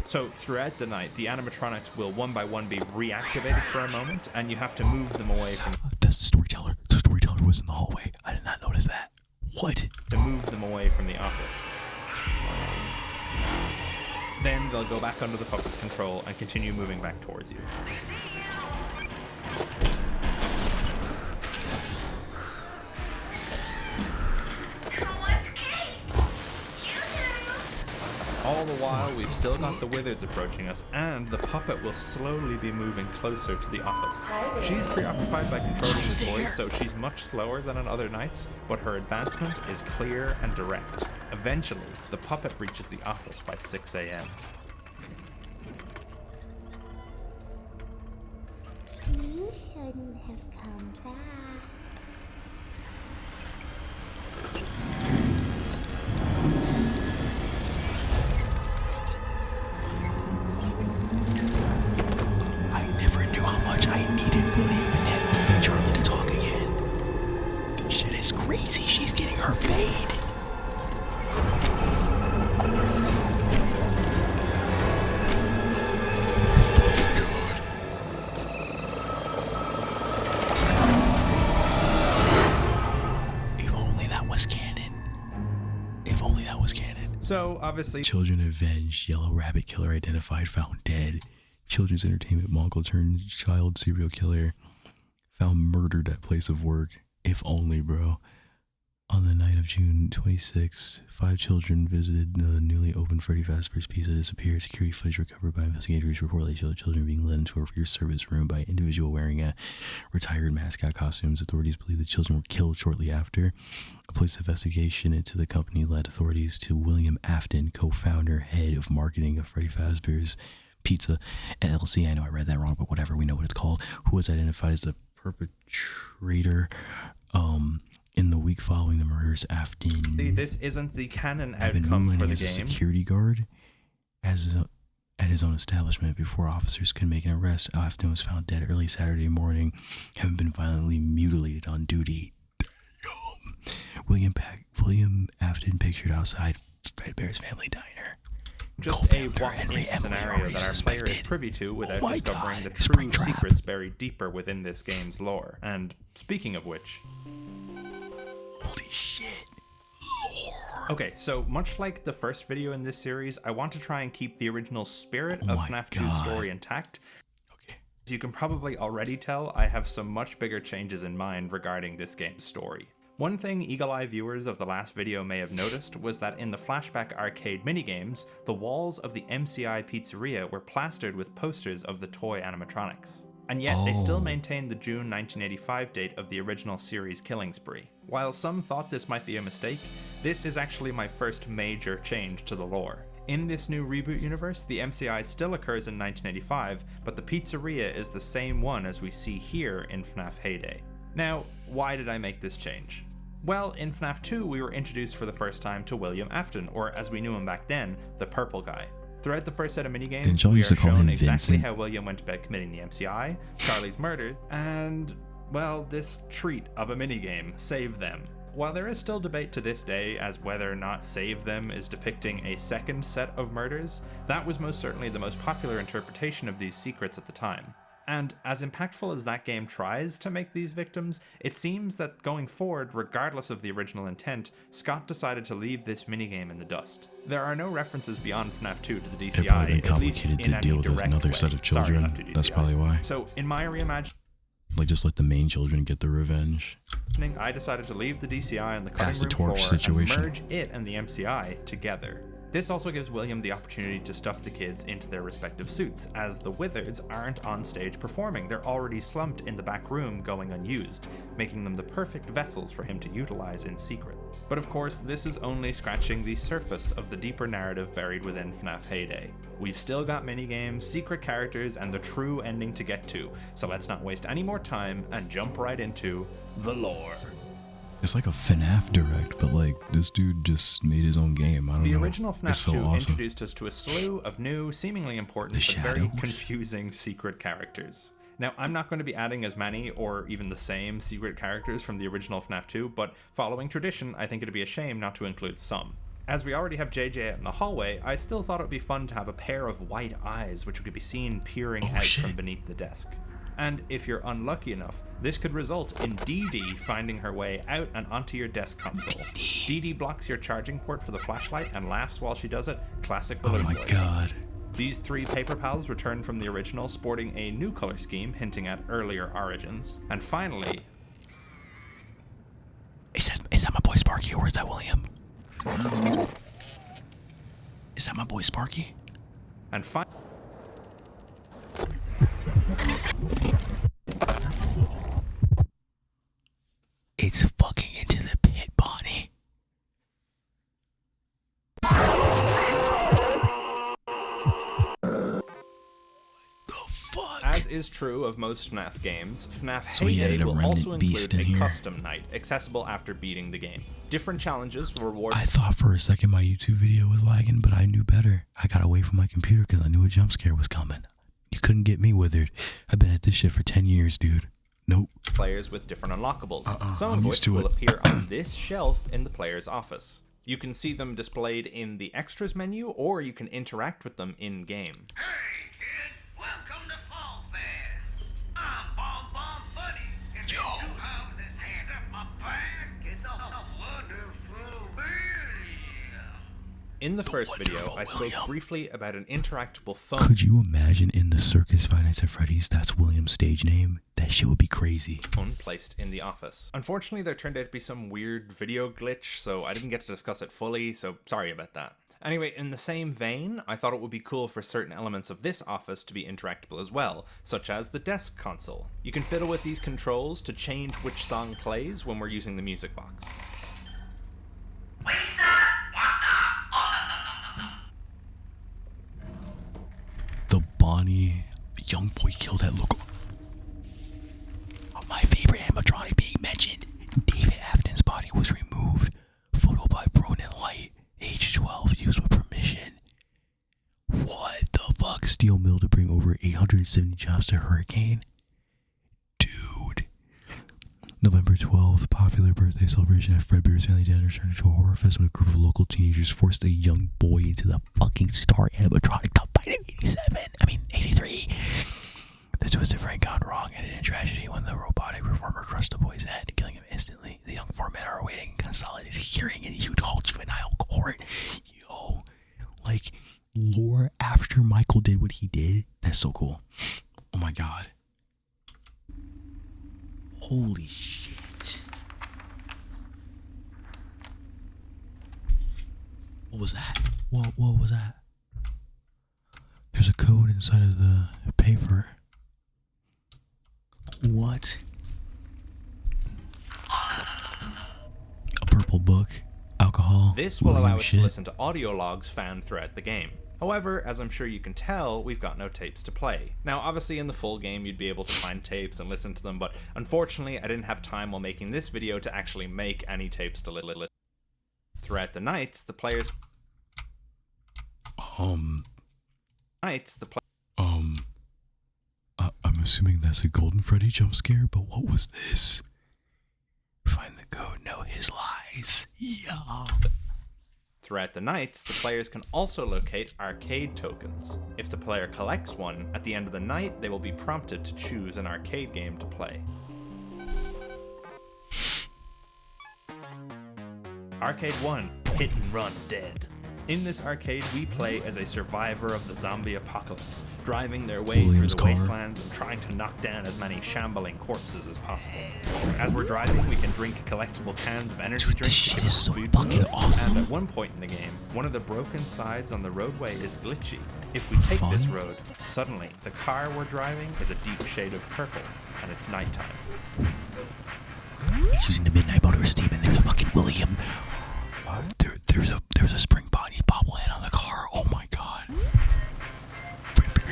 So, throughout the night, the animatronics will one by one be reactivated for a moment, and you have to move them away from... That's the storyteller. The storyteller was in the hallway. I did not notice that. What? To move them away from the office. Then they'll go back under the puppet's control and continue moving back towards you. All the while, we've still got the wizards approaching us, and the puppet will slowly be moving closer to the office. She's preoccupied by controlling the toys, so she's much slower than on other nights, but her advancement is clear and direct. Eventually, the puppet reaches the office by 6 a.m. You shouldn't have come back. I never knew how much I needed William and Charlie to talk again. This shit is crazy. She's getting her fade. So, obviously... Children avenged, Yellow Rabbit Killer identified, found dead. Children's Entertainment Mongol turned child serial killer, found murdered at place of work. If only, bro. On the night of June 26, 5 children visited the newly opened Freddy Fazbear's Pizza disappeared. Security footage recovered by investigators reportedly showed children being led into a rear service room by an individual wearing a retired mascot costumes. Authorities believe the children were killed shortly after. A police investigation into the company led authorities to William Afton, co-founder, head of marketing of Freddy Fazbear's Pizza LLC. I know I read that wrong, but whatever, we know what it's called. Who was identified as the perpetrator. In the week following the murders, Afton... This isn't the canon outcome for the game. As a security guard at his own establishment before officers could make an arrest. Afton was found dead early Saturday morning, having been violently mutilated on duty. Damn. William Afton pictured outside Fredbear's Family Diner. Just a what-if scenario that our player is privy to without discovering the true secrets buried deeper within this game's lore. And speaking of which... Holy shit. Lord. Okay, so much like the first video in this series, I want to try and keep the original spirit of FNAF 2's story intact. Okay. As you can probably already tell, I have some much bigger changes in mind regarding this game's story. One thing eagle-eye viewers of the last video may have noticed was that in the flashback arcade minigames, the walls of the MCI pizzeria were plastered with posters of the toy animatronics. And yet they still maintain the June 1985 date of the original series Killing Spree. While some thought this might be a mistake, this is actually my first major change to the lore. In this new reboot universe, the MCI still occurs in 1985, but the pizzeria is the same one as we see here in FNAF Heyday. Now, why did I make this change? Well, in FNAF 2 we were introduced for the first time to William Afton, or as we knew him back then, the Purple Guy. Throughout the first set of minigames, we are shown exactly how William went to bed committing the MCI, Charlie's murders, and, well, this treat of a minigame, Save Them. While there is still debate to this day as whether or not Save Them is depicting a second set of murders, that was most certainly the most popular interpretation of these secrets at the time. And as impactful as that game tries to make these victims, it seems that going forward, regardless of the original intent, Scott decided to leave this minigame in the dust. There are no references beyond FNAF 2 to the DCI, It'd probably be at least complicated in to any deal with direct another way. set of Sorry, children. not to That's DCI. probably why. So in my reimagining, Like, just let the main children get the revenge. I decided to leave the DCI on the Pass cutting the room torch floor situation. and merge it and the MCI together. This also gives William the opportunity to stuff the kids into their respective suits, as the Wizards aren't on stage performing. They're already slumped in the back room going unused, making them the perfect vessels for him to utilize in secret. But of course, this is only scratching the surface of the deeper narrative buried within FNAF Heyday. We've still got minigames, secret characters, and the true ending to get to, so let's not waste any more time and jump right into the lore. It's like a FNAF direct, but like this dude just made his own game. I don't know. The original It's FNAF so 2 awesome. introduced us to a slew of new, seemingly important, The but very shadows? confusing secret characters. Now, I'm not going to be adding as many or even the same secret characters from the original FNAF 2, but following tradition, I think it'd be a shame not to include some. As we already have JJ out in the hallway, I still thought it would be fun to have a pair of white eyes which could be seen peering out from beneath the desk. And if you're unlucky enough, this could result in Dee Dee finding her way out and onto your desk console. Dee Dee blocks your charging port for the flashlight and laughs while she does it. Classic Oh balloon my voice. god. These three paper pals return from the original, sporting a new color scheme hinting at earlier origins. And finally, Is that my boy Sparky or is that William? Is that my boy Sparky? It's fucking into the pit, Bonnie. as is true of most FNAF games, FNAF So he Heyday added a will remnant also beast include in a here. custom night, accessible after beating the game. Different challenges will reward... I thought for a second my YouTube video was lagging, but I knew better. I got away from my computer because I knew a jump scare was coming. You couldn't get me withered. I've been at this shit for 10 years, dude. Nope. players with different unlockables, some I'm of used which to will it. appear on this shelf in the player's office. You can see them displayed in the extras menu, or you can interact with them in-game. Hey kids, welcome to Fall Fest. I'm Bomb Bomb Buddy. If you hold this hand up my back, it's a wonderful William. In the first video, I spoke briefly about an interactable phone. Could you imagine in the Circus Five Nights at Freddy's, that's William's stage name? That shit would be crazy. Placed in the office. Unfortunately, there turned out to be some weird video glitch, so I didn't get to discuss it fully, so sorry about that. Anyway, in the same vein, I thought it would be cool for certain elements of this office to be interactable as well, such as the desk console. You can fiddle with these controls to change which song plays when we're using the music box. We start. What now? Oh, no. The Bonnie young boy killed that look. My favorite animatronic being mentioned. David Afton's body was removed. Photo by Bronin Light. Age 12. Used with permission. What the fuck? Steel mill to bring over 870 jobs to Hurricane? Dude. November 12th, popular birthday celebration at Fredbear's Family Dinner turned into a horror fest when a group of local teenagers forced a young boy into the fucking star animatronic top fight in 83. The twisted Frank gone wrong ended in tragedy when the robotic performer crushed the boy's head, killing him instantly. The young four men are awaiting consolidated hearing in Utah juvenile court. Yo, like, lore after Michael did what he did. That's so cool. Oh my god. Holy shit. What was that? What was that? There's a code inside of the paper. What? A purple book, alcohol. This will William allow us shit. to listen to audio logs found throughout the game. However, as I'm sure you can tell, we've got no tapes to play. Now, obviously in the full game you'd be able to find tapes and listen to them, but unfortunately I didn't have time while making this video to actually make any tapes to listen. Throughout the nights, the players... I'm assuming that's a Golden Freddy jump scare, but what was this? Find the code, know his lies. Yeah. Throughout the nights, the players can also locate arcade tokens. If the player collects one, at the end of the night, they will be prompted to choose an arcade game to play. Arcade 1, Hit and Run Dead. In this arcade, we play as a survivor of the zombie apocalypse, driving their way William's through the car. wastelands and trying to knock down as many shambling corpses as possible. As we're driving, we can drink collectible cans of energy Dude, this drinks. shit to is so food. fucking awesome. And at one point in the game, one of the broken sides on the roadway is glitchy. If we take this Fun. road, suddenly the car we're driving is a deep shade of purple, and it's nighttime. He's using the midnight motor steam, and there's a fucking William. There's a spring body bobblehead on the car. Oh my god.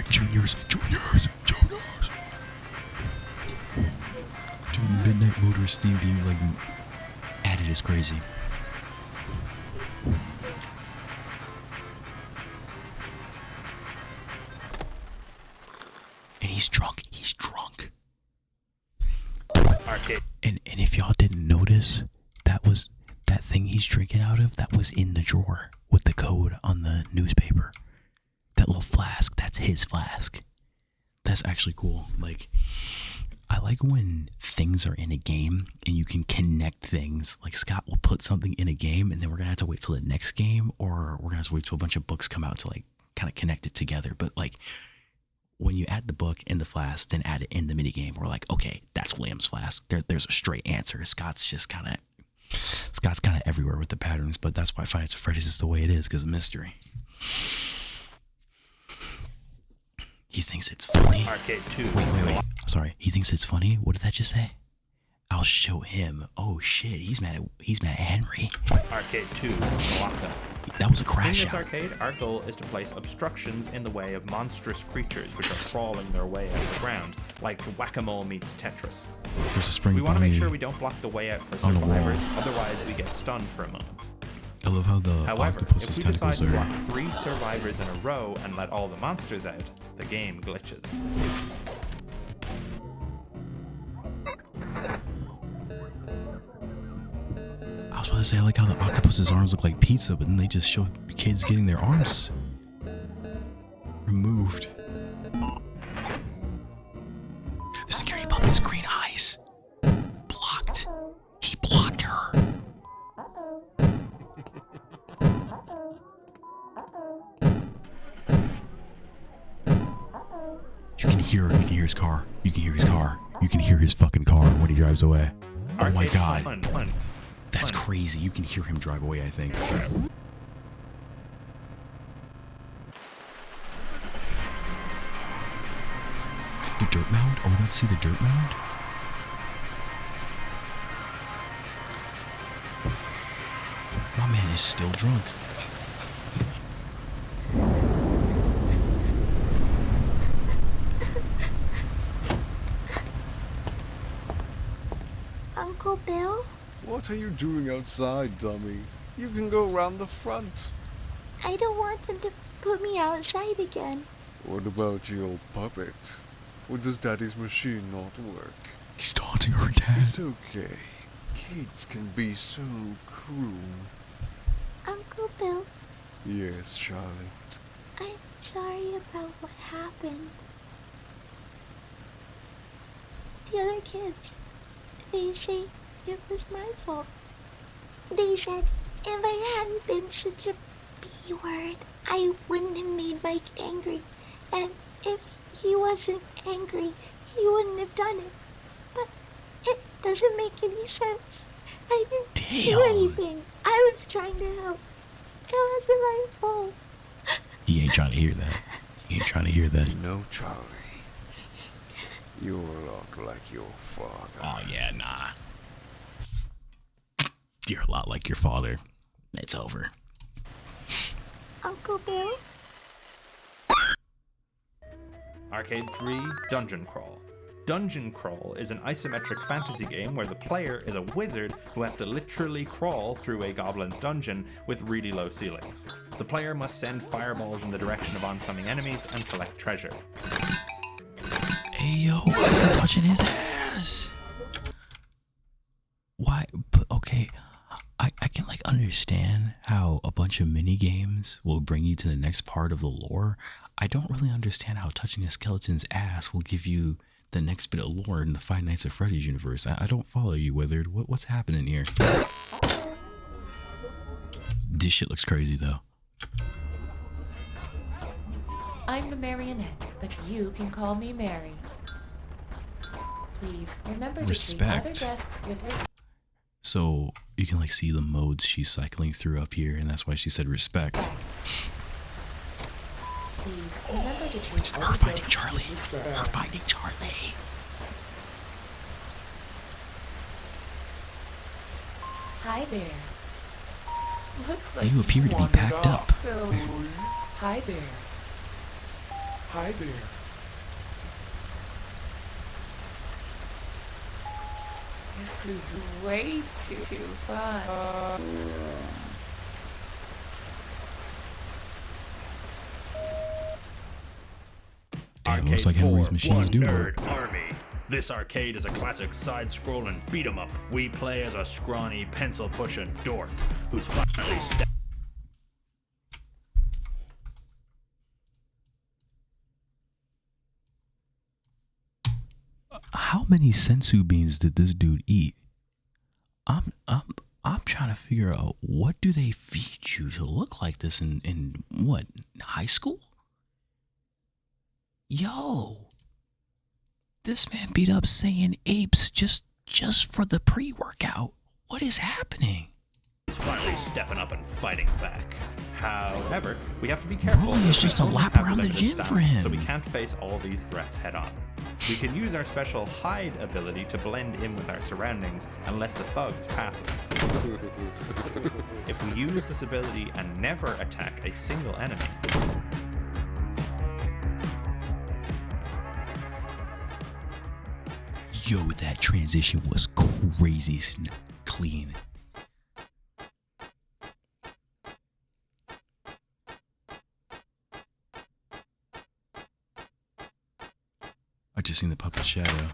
Juniors. Dude, midnight motor steam being like added is crazy. And he's drunk. Arcade. And if y'all didn't notice, that thing he's drinking out of, that was in the drawer with the code on the newspaper. That little flask, that's his flask. That's actually cool. Like, I like when things are in a game and you can connect things. Like, Scott will put something in a game and then we're gonna have to wait till the next game, or we're gonna have to wait till a bunch of books come out to like kind of connect it together. But like, when you add the book in the flask, then add it in the minigame, we're like, okay, that's William's flask. There's a straight answer. Scott's kind of everywhere with the patterns, but that's why Five Nights at Freddy's is the way it is, because of mystery. He thinks it's funny. Arcade 2. Wait. Sorry. He thinks it's funny? What did that just say? I'll show him. Oh shit, he's mad at Henry. Arcade 2. Malacca. That was a In crash this out. arcade, our goal is to place obstructions in the way of monstrous creatures which are crawling their way out of the ground, like Whack-A-Mole meets Tetris. There's a spring We want to make bunny sure we don't block the way out for on the wall. survivors, otherwise we get stunned for a moment. I love how the However, octopus's if we decide tentacles to are... block 3 survivors in a row and let all the monsters out, the game glitches. I was about to say, I like how the octopus's arms look like pizza, but then they just show kids getting their arms removed. The security puppet's green eyes. Blocked. He blocked her. You can hear his car. You can hear his car. You can hear his fucking car when he drives away. Oh my Arcade god. fun. That's crazy. You can hear him drive away, I think. The dirt mound? Are we about to see the dirt mound? My man is still drunk. Uncle Bill? What are you doing outside, dummy? You can go round the front. I don't want them to put me outside again. What about your puppet? Or does Daddy's machine not work? He's taunting her dad. It's okay. Kids can be so cruel. Uncle Bill, Yes, Charlotte. I'm sorry about what happened. The other kids, they say it was my fault. They said if I hadn't been such a B-word, I wouldn't have made Mike angry. And if he wasn't angry, he wouldn't have done it. But it doesn't make any sense. I didn't do anything. I was trying to help. It wasn't my fault. He ain't trying to hear that. He ain't trying to hear that. No, Charlie. You're a lot like your father. Oh, yeah, nah. You're a lot like your father. It's over. Uncle Bill? Arcade 3, Dungeon Crawl. Dungeon Crawl is an isometric fantasy game where the player is a wizard who has to literally crawl through a goblin's dungeon with really low ceilings. The player must send fireballs in the direction of oncoming enemies and collect treasure. Hey, yo, why is he touching his ass? Why? But, okay, I can, like, understand understand how a bunch of mini games will bring you to the next part of the lore. I don't really understand how touching a skeleton's ass will give you the next bit of lore in the Five Nights at Freddy's universe. I don't follow you, Withered. What's happening here? This shit looks crazy, though. I'm the marionette, but you can call me Mary. Please remember to treat other Respect. guests with respect. So you can like see the modes she's cycling through up here, and that's why she said respect. Please remember to treat Her other finding guests Charlie. with respect. Her finding Charlie. Hi there. Looks like You appear to be wandered packed off. up. Hi there. Hi there. This is way too fun. Damn, looks like Henry's machines do work. Army. This arcade is a classic side-scrolling beat-em-up. We play as a scrawny, pencil-pushing dork who's finally How many sensu beans did this dude eat? I'm trying to figure out, what do they feed you to look like this in what, high school? Yo, this man beat up Saiyan apes just for the pre-workout. What is happening? is finally stepping up and fighting back. However, we have to be careful. Bro, it's as just we a only lap have around the limited gym for stamina, him. So we can't face all these threats head on. We can use our special hide ability to blend in with our surroundings and let the thugs pass us. If we use this ability and never attack a single enemy, Yo, that transition was crazy clean. I just seen the puppet shadow.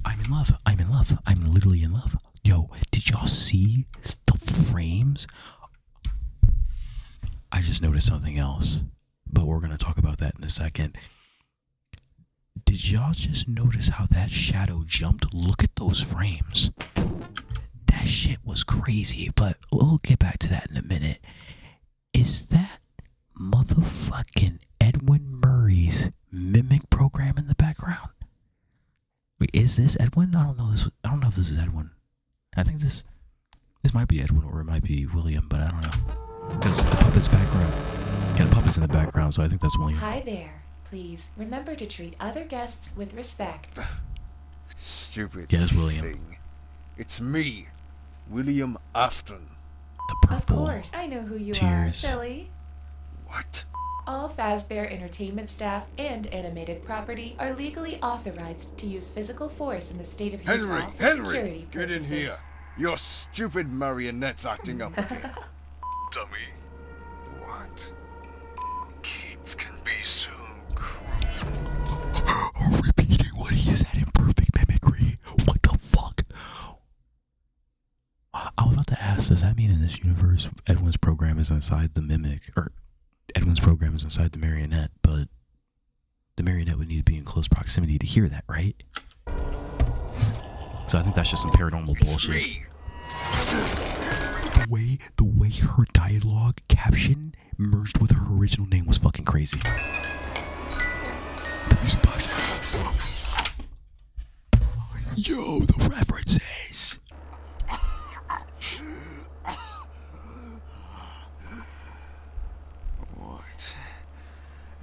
I'm in love. I'm in love. I'm literally in love. Yo, did y'all see the frames? I just noticed something else, but we're going to talk about that in a second. Did y'all just notice how that shadow jumped? Look at those frames. That shit was crazy, but we'll get back to that in a minute. Is that motherfucking Edwin Murray's mimic program in the background? Wait, is this Edwin? I don't know. I don't know if this is Edwin. I think this might be Edwin or it might be William, but I don't know. Because the puppet's background. Yeah, the puppet's in the background, so I think that's William. Hi there. Please remember to treat other guests with respect. Stupid Yeah, it's William. thing. It's me, William Afton. The Of purple. course, I know who you are, Tears. silly. What? All Fazbear Entertainment staff and animated property are legally authorized to use physical force in the state of Utah for security Henry, get in purposes. here. Your stupid marionette's acting up again. Dummy. What? Kids can be so cruel. Repeating what he said in perfect mimicry. What the fuck? I was about to ask, does that mean in this universe Edwin's program is inside the mimic, or Edwin's program is inside the marionette, but the marionette would need to be in close proximity to hear that, right? So I think that's just some paranormal bullshit. Me. The way her dialogue caption merged with her original name was fucking crazy. The music box. Yo, the references. What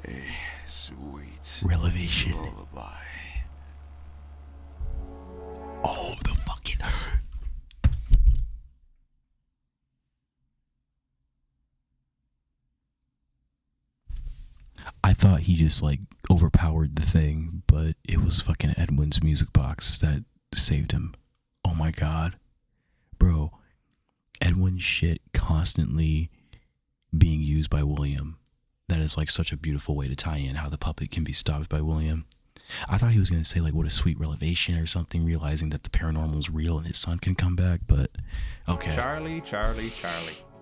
a sweet Relevation. lullaby. Oh, the fucking. I thought he just like overpowered the thing, but it was fucking Edwin's music box that saved him. Oh my god. Bro, Edwin's shit constantly being used by William. That is like such a beautiful way to tie in how the puppet can be stopped by William. I thought he was going to say, like, what a sweet revelation or something, realizing that the paranormal's real and his son can come back, but okay. Charlie.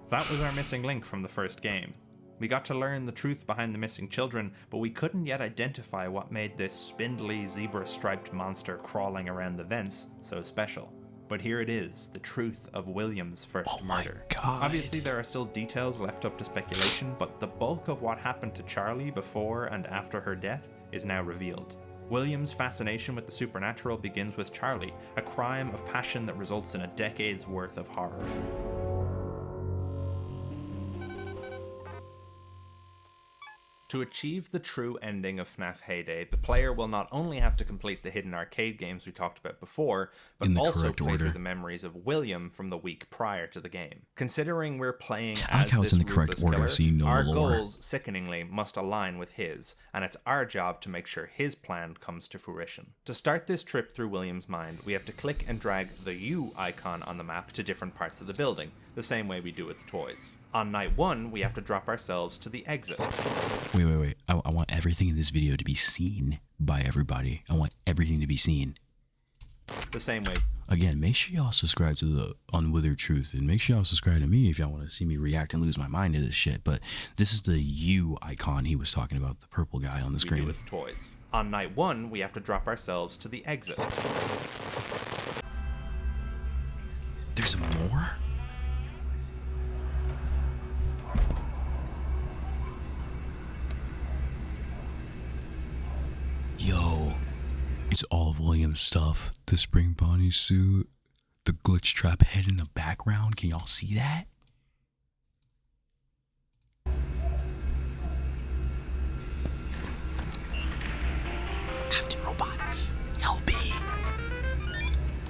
That was our missing link from the first game. We got to learn the truth behind the missing children, but we couldn't yet identify what made this spindly, zebra-striped monster crawling around the vents so special. But here it is, the truth of William's first murder. God. Obviously, there are still details left up to speculation, but the bulk of what happened to Charlie before and after her death is now revealed. William's fascination with the supernatural begins with Charlie, a crime of passion that results in a decade's worth of horror. To achieve the true ending of FNAF Heyday, the player will not only have to complete the hidden arcade games we talked about before, but also play through the memories of William from the week prior to the game. Considering we're playing as this ruthless killer, so you know our the lore. goals, sickeningly, must align with his, and it's our job to make sure his plan comes to fruition. To start this trip through William's mind, we have to click and drag the U icon on the map to different parts of the building, the same way we do with the toys. On night 1, we have to drop ourselves to the exit. Wait. I want everything in this video to be seen by everybody. I want everything to be seen. The same way. Again, make sure y'all subscribe to the Unwithered Truth, and make sure y'all subscribe to me if y'all want to see me react and lose my mind to this shit. But this is the U icon he was talking about, the purple guy on the screen. We do with toys. On night 1, we have to drop ourselves to the exit. There's more? Yo, it's all of William's stuff. The spring Bonnie suit, the glitch trap head in the background. Can y'all see that? After Robotics, LB.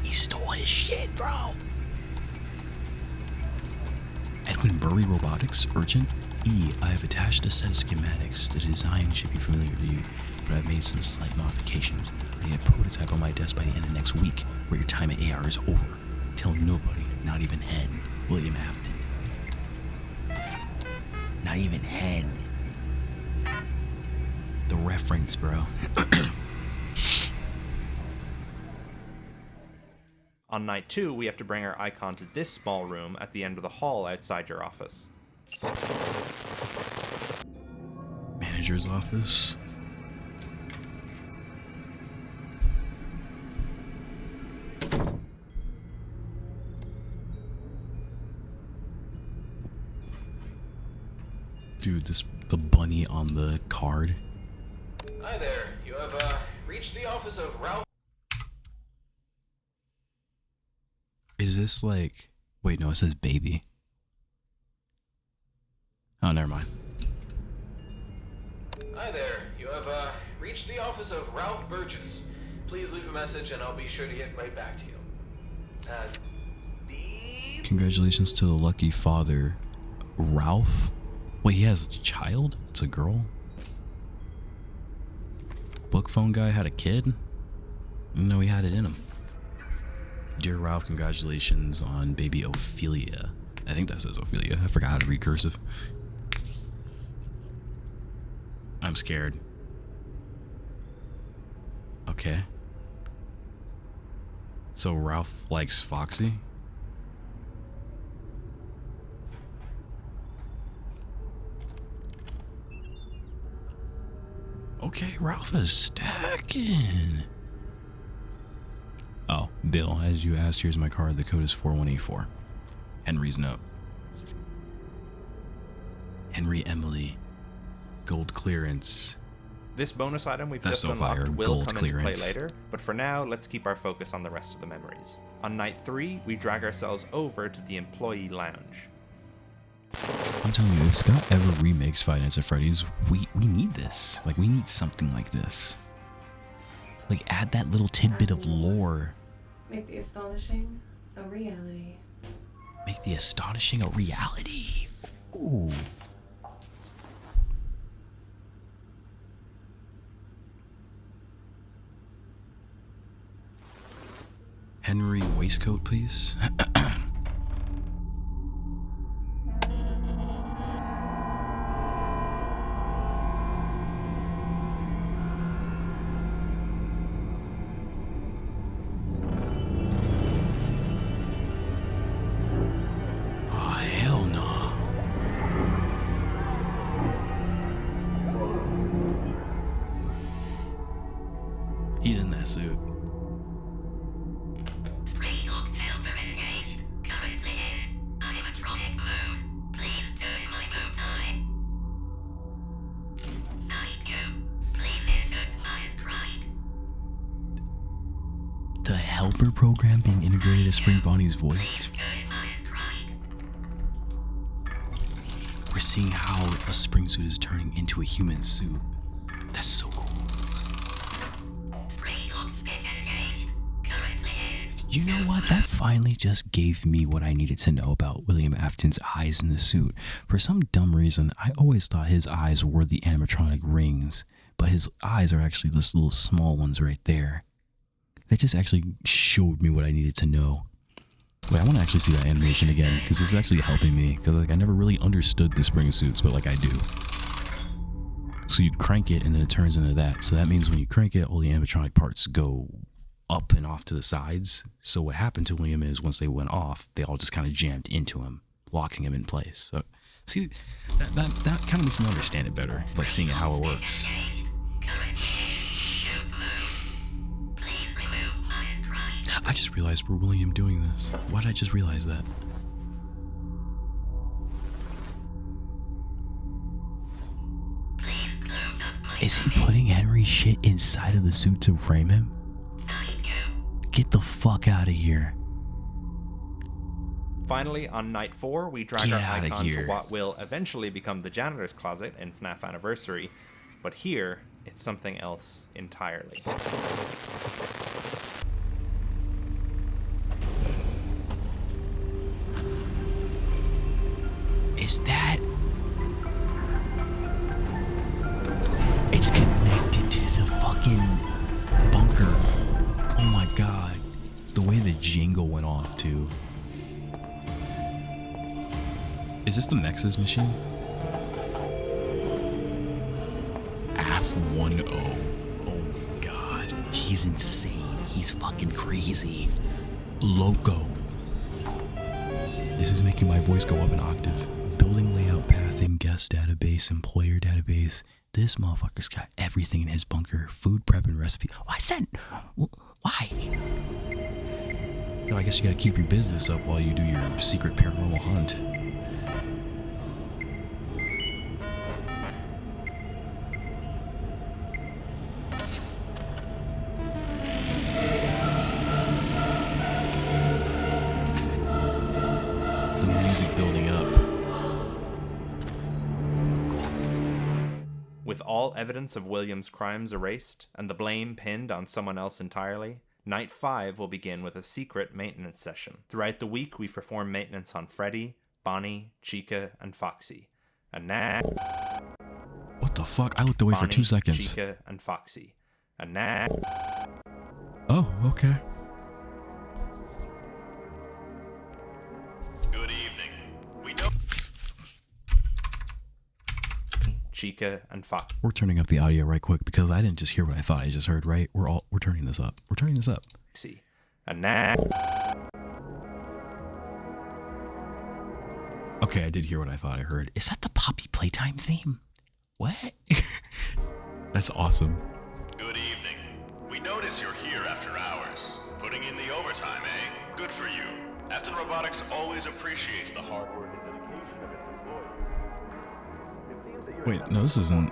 He stole his shit, bro. Edwin Burry Robotics, urgent. I have attached a set of schematics. The design should be familiar to you, but I've made some slight modifications. I need a prototype on my desk by the end of next week, where your time at AR is over. Tell nobody, not even Hen, William Afton. Not even Hen. The reference, bro. On night 2, we have to bring our icon to this small room at the end of the hall outside your office. Manager's office. Dude, the bunny on the card. Hi there. You have reached the office of Ralph. Is this like... Wait, no, it says baby. Oh, never mind. Hi there. You have reached the office of Ralph Burgess. Please leave a message and I'll be sure to get right back to you. Beep. Congratulations to the lucky father, Ralph. Wait, he has a child? It's a girl? Book phone guy had a kid? I didn't know he had it in him. Dear Ralph, congratulations on baby Ophelia. I think that says Ophelia. I forgot how to read cursive. I'm scared. Okay. So Ralph likes Foxy? Okay, Ralph is stacking. Oh, Bill, as you asked, here's my card. The code is 4184. Henry's note. Henry Emily. Gold clearance. This bonus item we've That's just so unlocked fire. will Gold come clearance. into play later, but for now, let's keep our focus on the rest of the memories. On night 3, we drag ourselves over to the employee lounge. I'm telling you, if Scott ever remakes Five Nights at Freddy's, we need this. Like, we need something like this. Like, add that little tidbit of lore. Make the astonishing a reality. Make the astonishing a reality. Ooh. Henry waistcoat, please. He's in that suit. Springlock helper engaged. Currently in animatronic mode. Please turn my bow tie. Thank you. Please insert my crank. The helper program being integrated as Spring Bonnie's voice. We're seeing how a spring suit is turning into a human suit. That's so cool. You know what? That finally just gave me what I needed to know about William Afton's eyes in the suit. For some dumb reason, I always thought his eyes were the animatronic rings, but his eyes are actually those little small ones right there. That just actually showed me what I needed to know. Wait, I want to actually see that animation again, because it's actually helping me, because like I never really understood the spring suits, but like I do. So you'd crank it and then it turns into that. So that means when you crank it, all the animatronic parts go up and off to the sides. So what happened to William is once they went off, they all just kind of jammed into him, locking him in place. So see, that kind of makes me understand it better, like seeing how it works. I just realized we're William doing this. Why did I just realize that? Is he putting Henry's shit inside of the suit to frame him? Get the fuck out of here. Finally, on night 4, we drag our icon to what will eventually become the janitor's closet in FNAF Anniversary, but here, it's something else entirely. Is that... It's connected to the fucking bunker. Oh my god. The way the jingle went off, too. Is this the Nexus machine? AF-10. Oh my god. He's insane. He's fucking crazy. Loco. This is making my voice go up an octave. Building layout, pathing, guest database, employer database. This motherfucker's got everything in his bunker. Food prep and recipe. Why is that? Why? No, I guess you gotta keep your business up while you do your secret paranormal hunt. The music building up. With all evidence of William's crimes erased and the blame pinned on someone else entirely, Night 5 will begin with a secret maintenance session. Throughout the week, we've performed maintenance on Freddy, Bonnie, Chica, and Foxy. And now... What the fuck? I looked away Bonnie, for 2 seconds. Chica, and Foxy. And now... Oh, okay. Good evening. We know... Chica, and Foxy. We're turning up the audio right quick because I didn't just hear what I thought I just heard, right? We're turning this up. We're turning this up. And now... Okay, I did hear what I thought I heard. Is that the Poppy Playtime theme? What? That's awesome. Good evening. We notice you're here after hours. Putting in the overtime, eh? Good for you. Afton Robotics always appreciates the hard work and dedication of its employees. Wait, no, this isn't...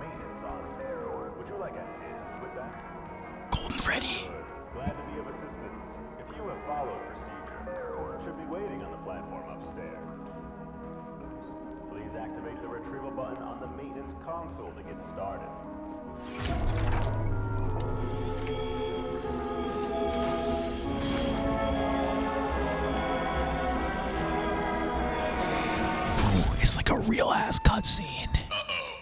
Golden Freddy. Glad to be of assistance. If you have followed procedure, should be waiting on the platform upstairs. Please activate the retrieval button on the maintenance console to get started. Oh, it's like a real-ass cutscene.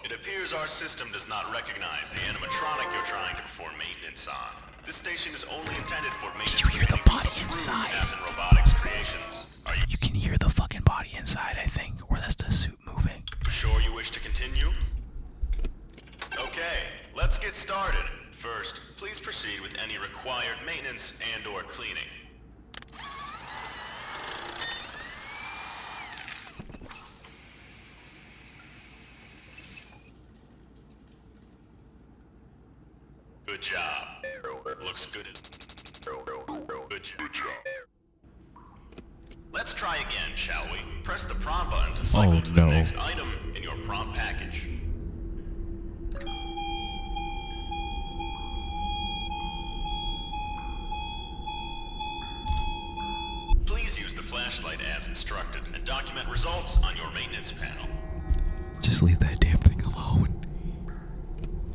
It appears our system does not recognize the animatronic you're trying to perform maintenance on. This station is only intended for maintenance. Did you hear the body inside? Afton Robotics creations. Are You can hear the fucking body inside, I think. Or that's the suit moving. you sure you wish to continue? Okay, let's get started. First, please proceed with any required maintenance and/or cleaning. Good job. looks good as... Good job. Let's try again, shall we? Press the prompt button to cycle to the next item in your prompt package. Please use the flashlight as instructed and document results on your maintenance panel. Just leave that damn thing alone.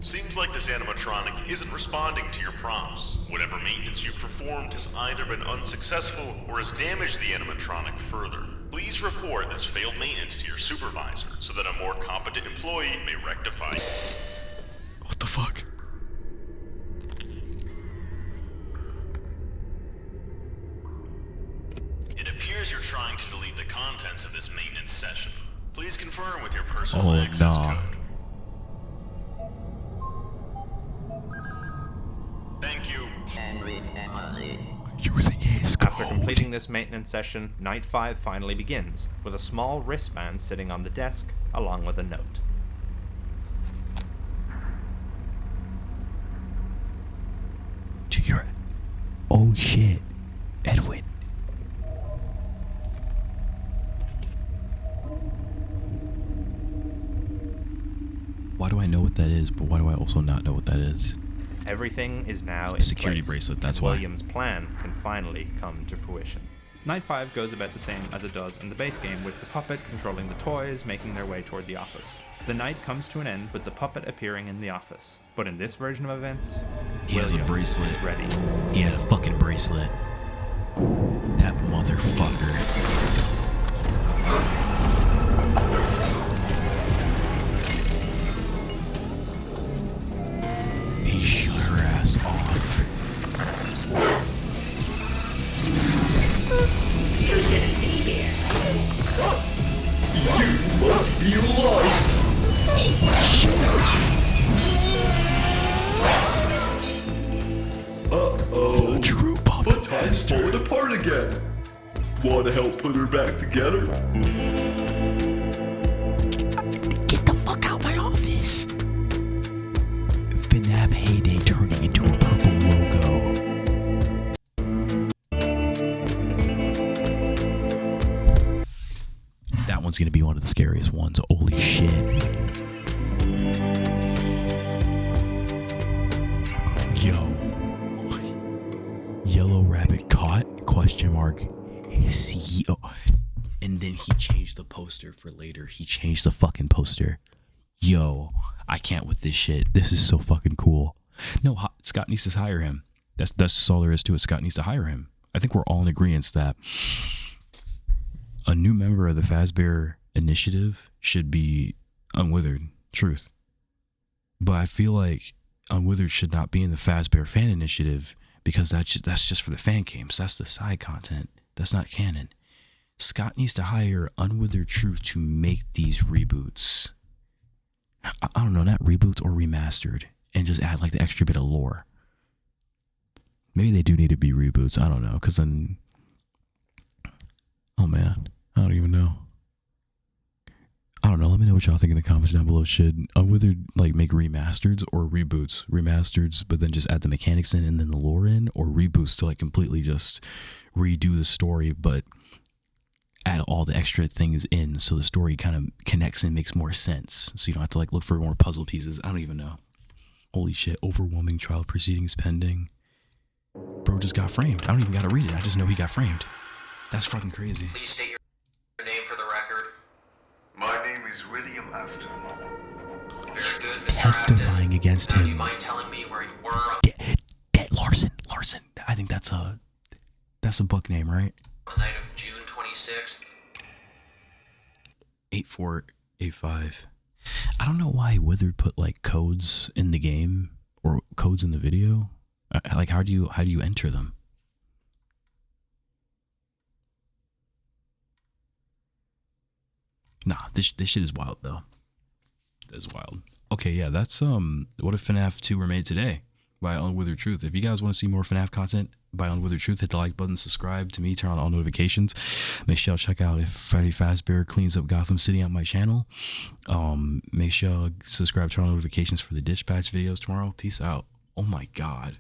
Seems like this animatronic isn't responding to your prompts. Whatever maintenance you performed has either been unsuccessful or has damaged the animatronic further. Please report this failed maintenance to your supervisor so that a more competent employee may rectify it. What the fuck? It appears you're trying to delete the contents of this maintenance session. Please confirm with your personal access code. Thank you. Using his code. After completing this maintenance session, Night 5 finally begins, with a small wristband sitting on the desk, along with a note. To your... Oh shit. Edwin. Why do I know what that is, but why do I also not know what that is? Everything is now in Security place, bracelet, that's and why. William's plan can finally come to fruition. Night 5 goes about the same as it does in the base game, with the puppet controlling the toys, making their way toward the office. The night comes to an end with the puppet appearing in the office. But in this version of events, He has a bracelet. is ready. He had a fucking bracelet. That motherfucker. He shut her ass off. You shouldn't be here. You must be lost. Uh-oh. The true puppet Time's falling apart again. Want to help put her back together? Get the fuck out of my office. FNAF Heyday turning into a purple logo. That one's gonna be one of the scariest ones. Holy shit. Yo. Yellow rabbit caught? Question mark. CEO. And then he changed the poster for later. He changed the fucking poster. Yo, I can't with this shit. This is so fucking cool. No, Scott needs to hire him. That's just all there is to it. Scott needs to hire him. I think we're all in agreement that a new member of the Fazbear Initiative should be Unwithered. Truth. But I feel like Unwithered should not be in the Fazbear Fan Initiative because that's just for the fan games. That's the side content. That's not canon. Scott needs to hire Unwithered Truth to make these reboots. I don't know, not reboots or remastered, and just add like the extra bit of lore. Maybe they do need to be reboots. I don't know, because then, oh man, I don't even know. I don't know. Let me know what y'all think in the comments down below. Should Unwithered like make remasters or reboots? Remasters, but then just add the mechanics in and then the lore in, or reboots to like completely just redo the story, but add all the extra things in so the story kind of connects and makes more sense. So you don't have to like look for more puzzle pieces. I don't even know. Holy shit. Overwhelming trial proceedings pending. Bro just got framed. I don't even got to read it. I just know he got framed. That's fucking crazy. Please state your name for the record. My name is William Afton. Very good, Mr. Testifying Afton. against Now, do him. you mind telling me where you were on Larson. I think that's a book name, right? the night of June 26th? 8485. I don't know why Withered put like codes in the game or codes in the video. Like how do you enter them? Nah, this shit is wild though. That is wild. Okay, yeah, that's what if FNAF 2 were made today by Unwithered Truth. If you guys want to see more FNAF content by Unwithered Truth, hit the like button, subscribe to me, turn on all notifications. Make sure y'all check out if Freddy Fazbear cleans up Gotham City on my channel. Make sure y'all subscribe, turn on notifications for the Dispatch videos tomorrow. Peace out. Oh my god.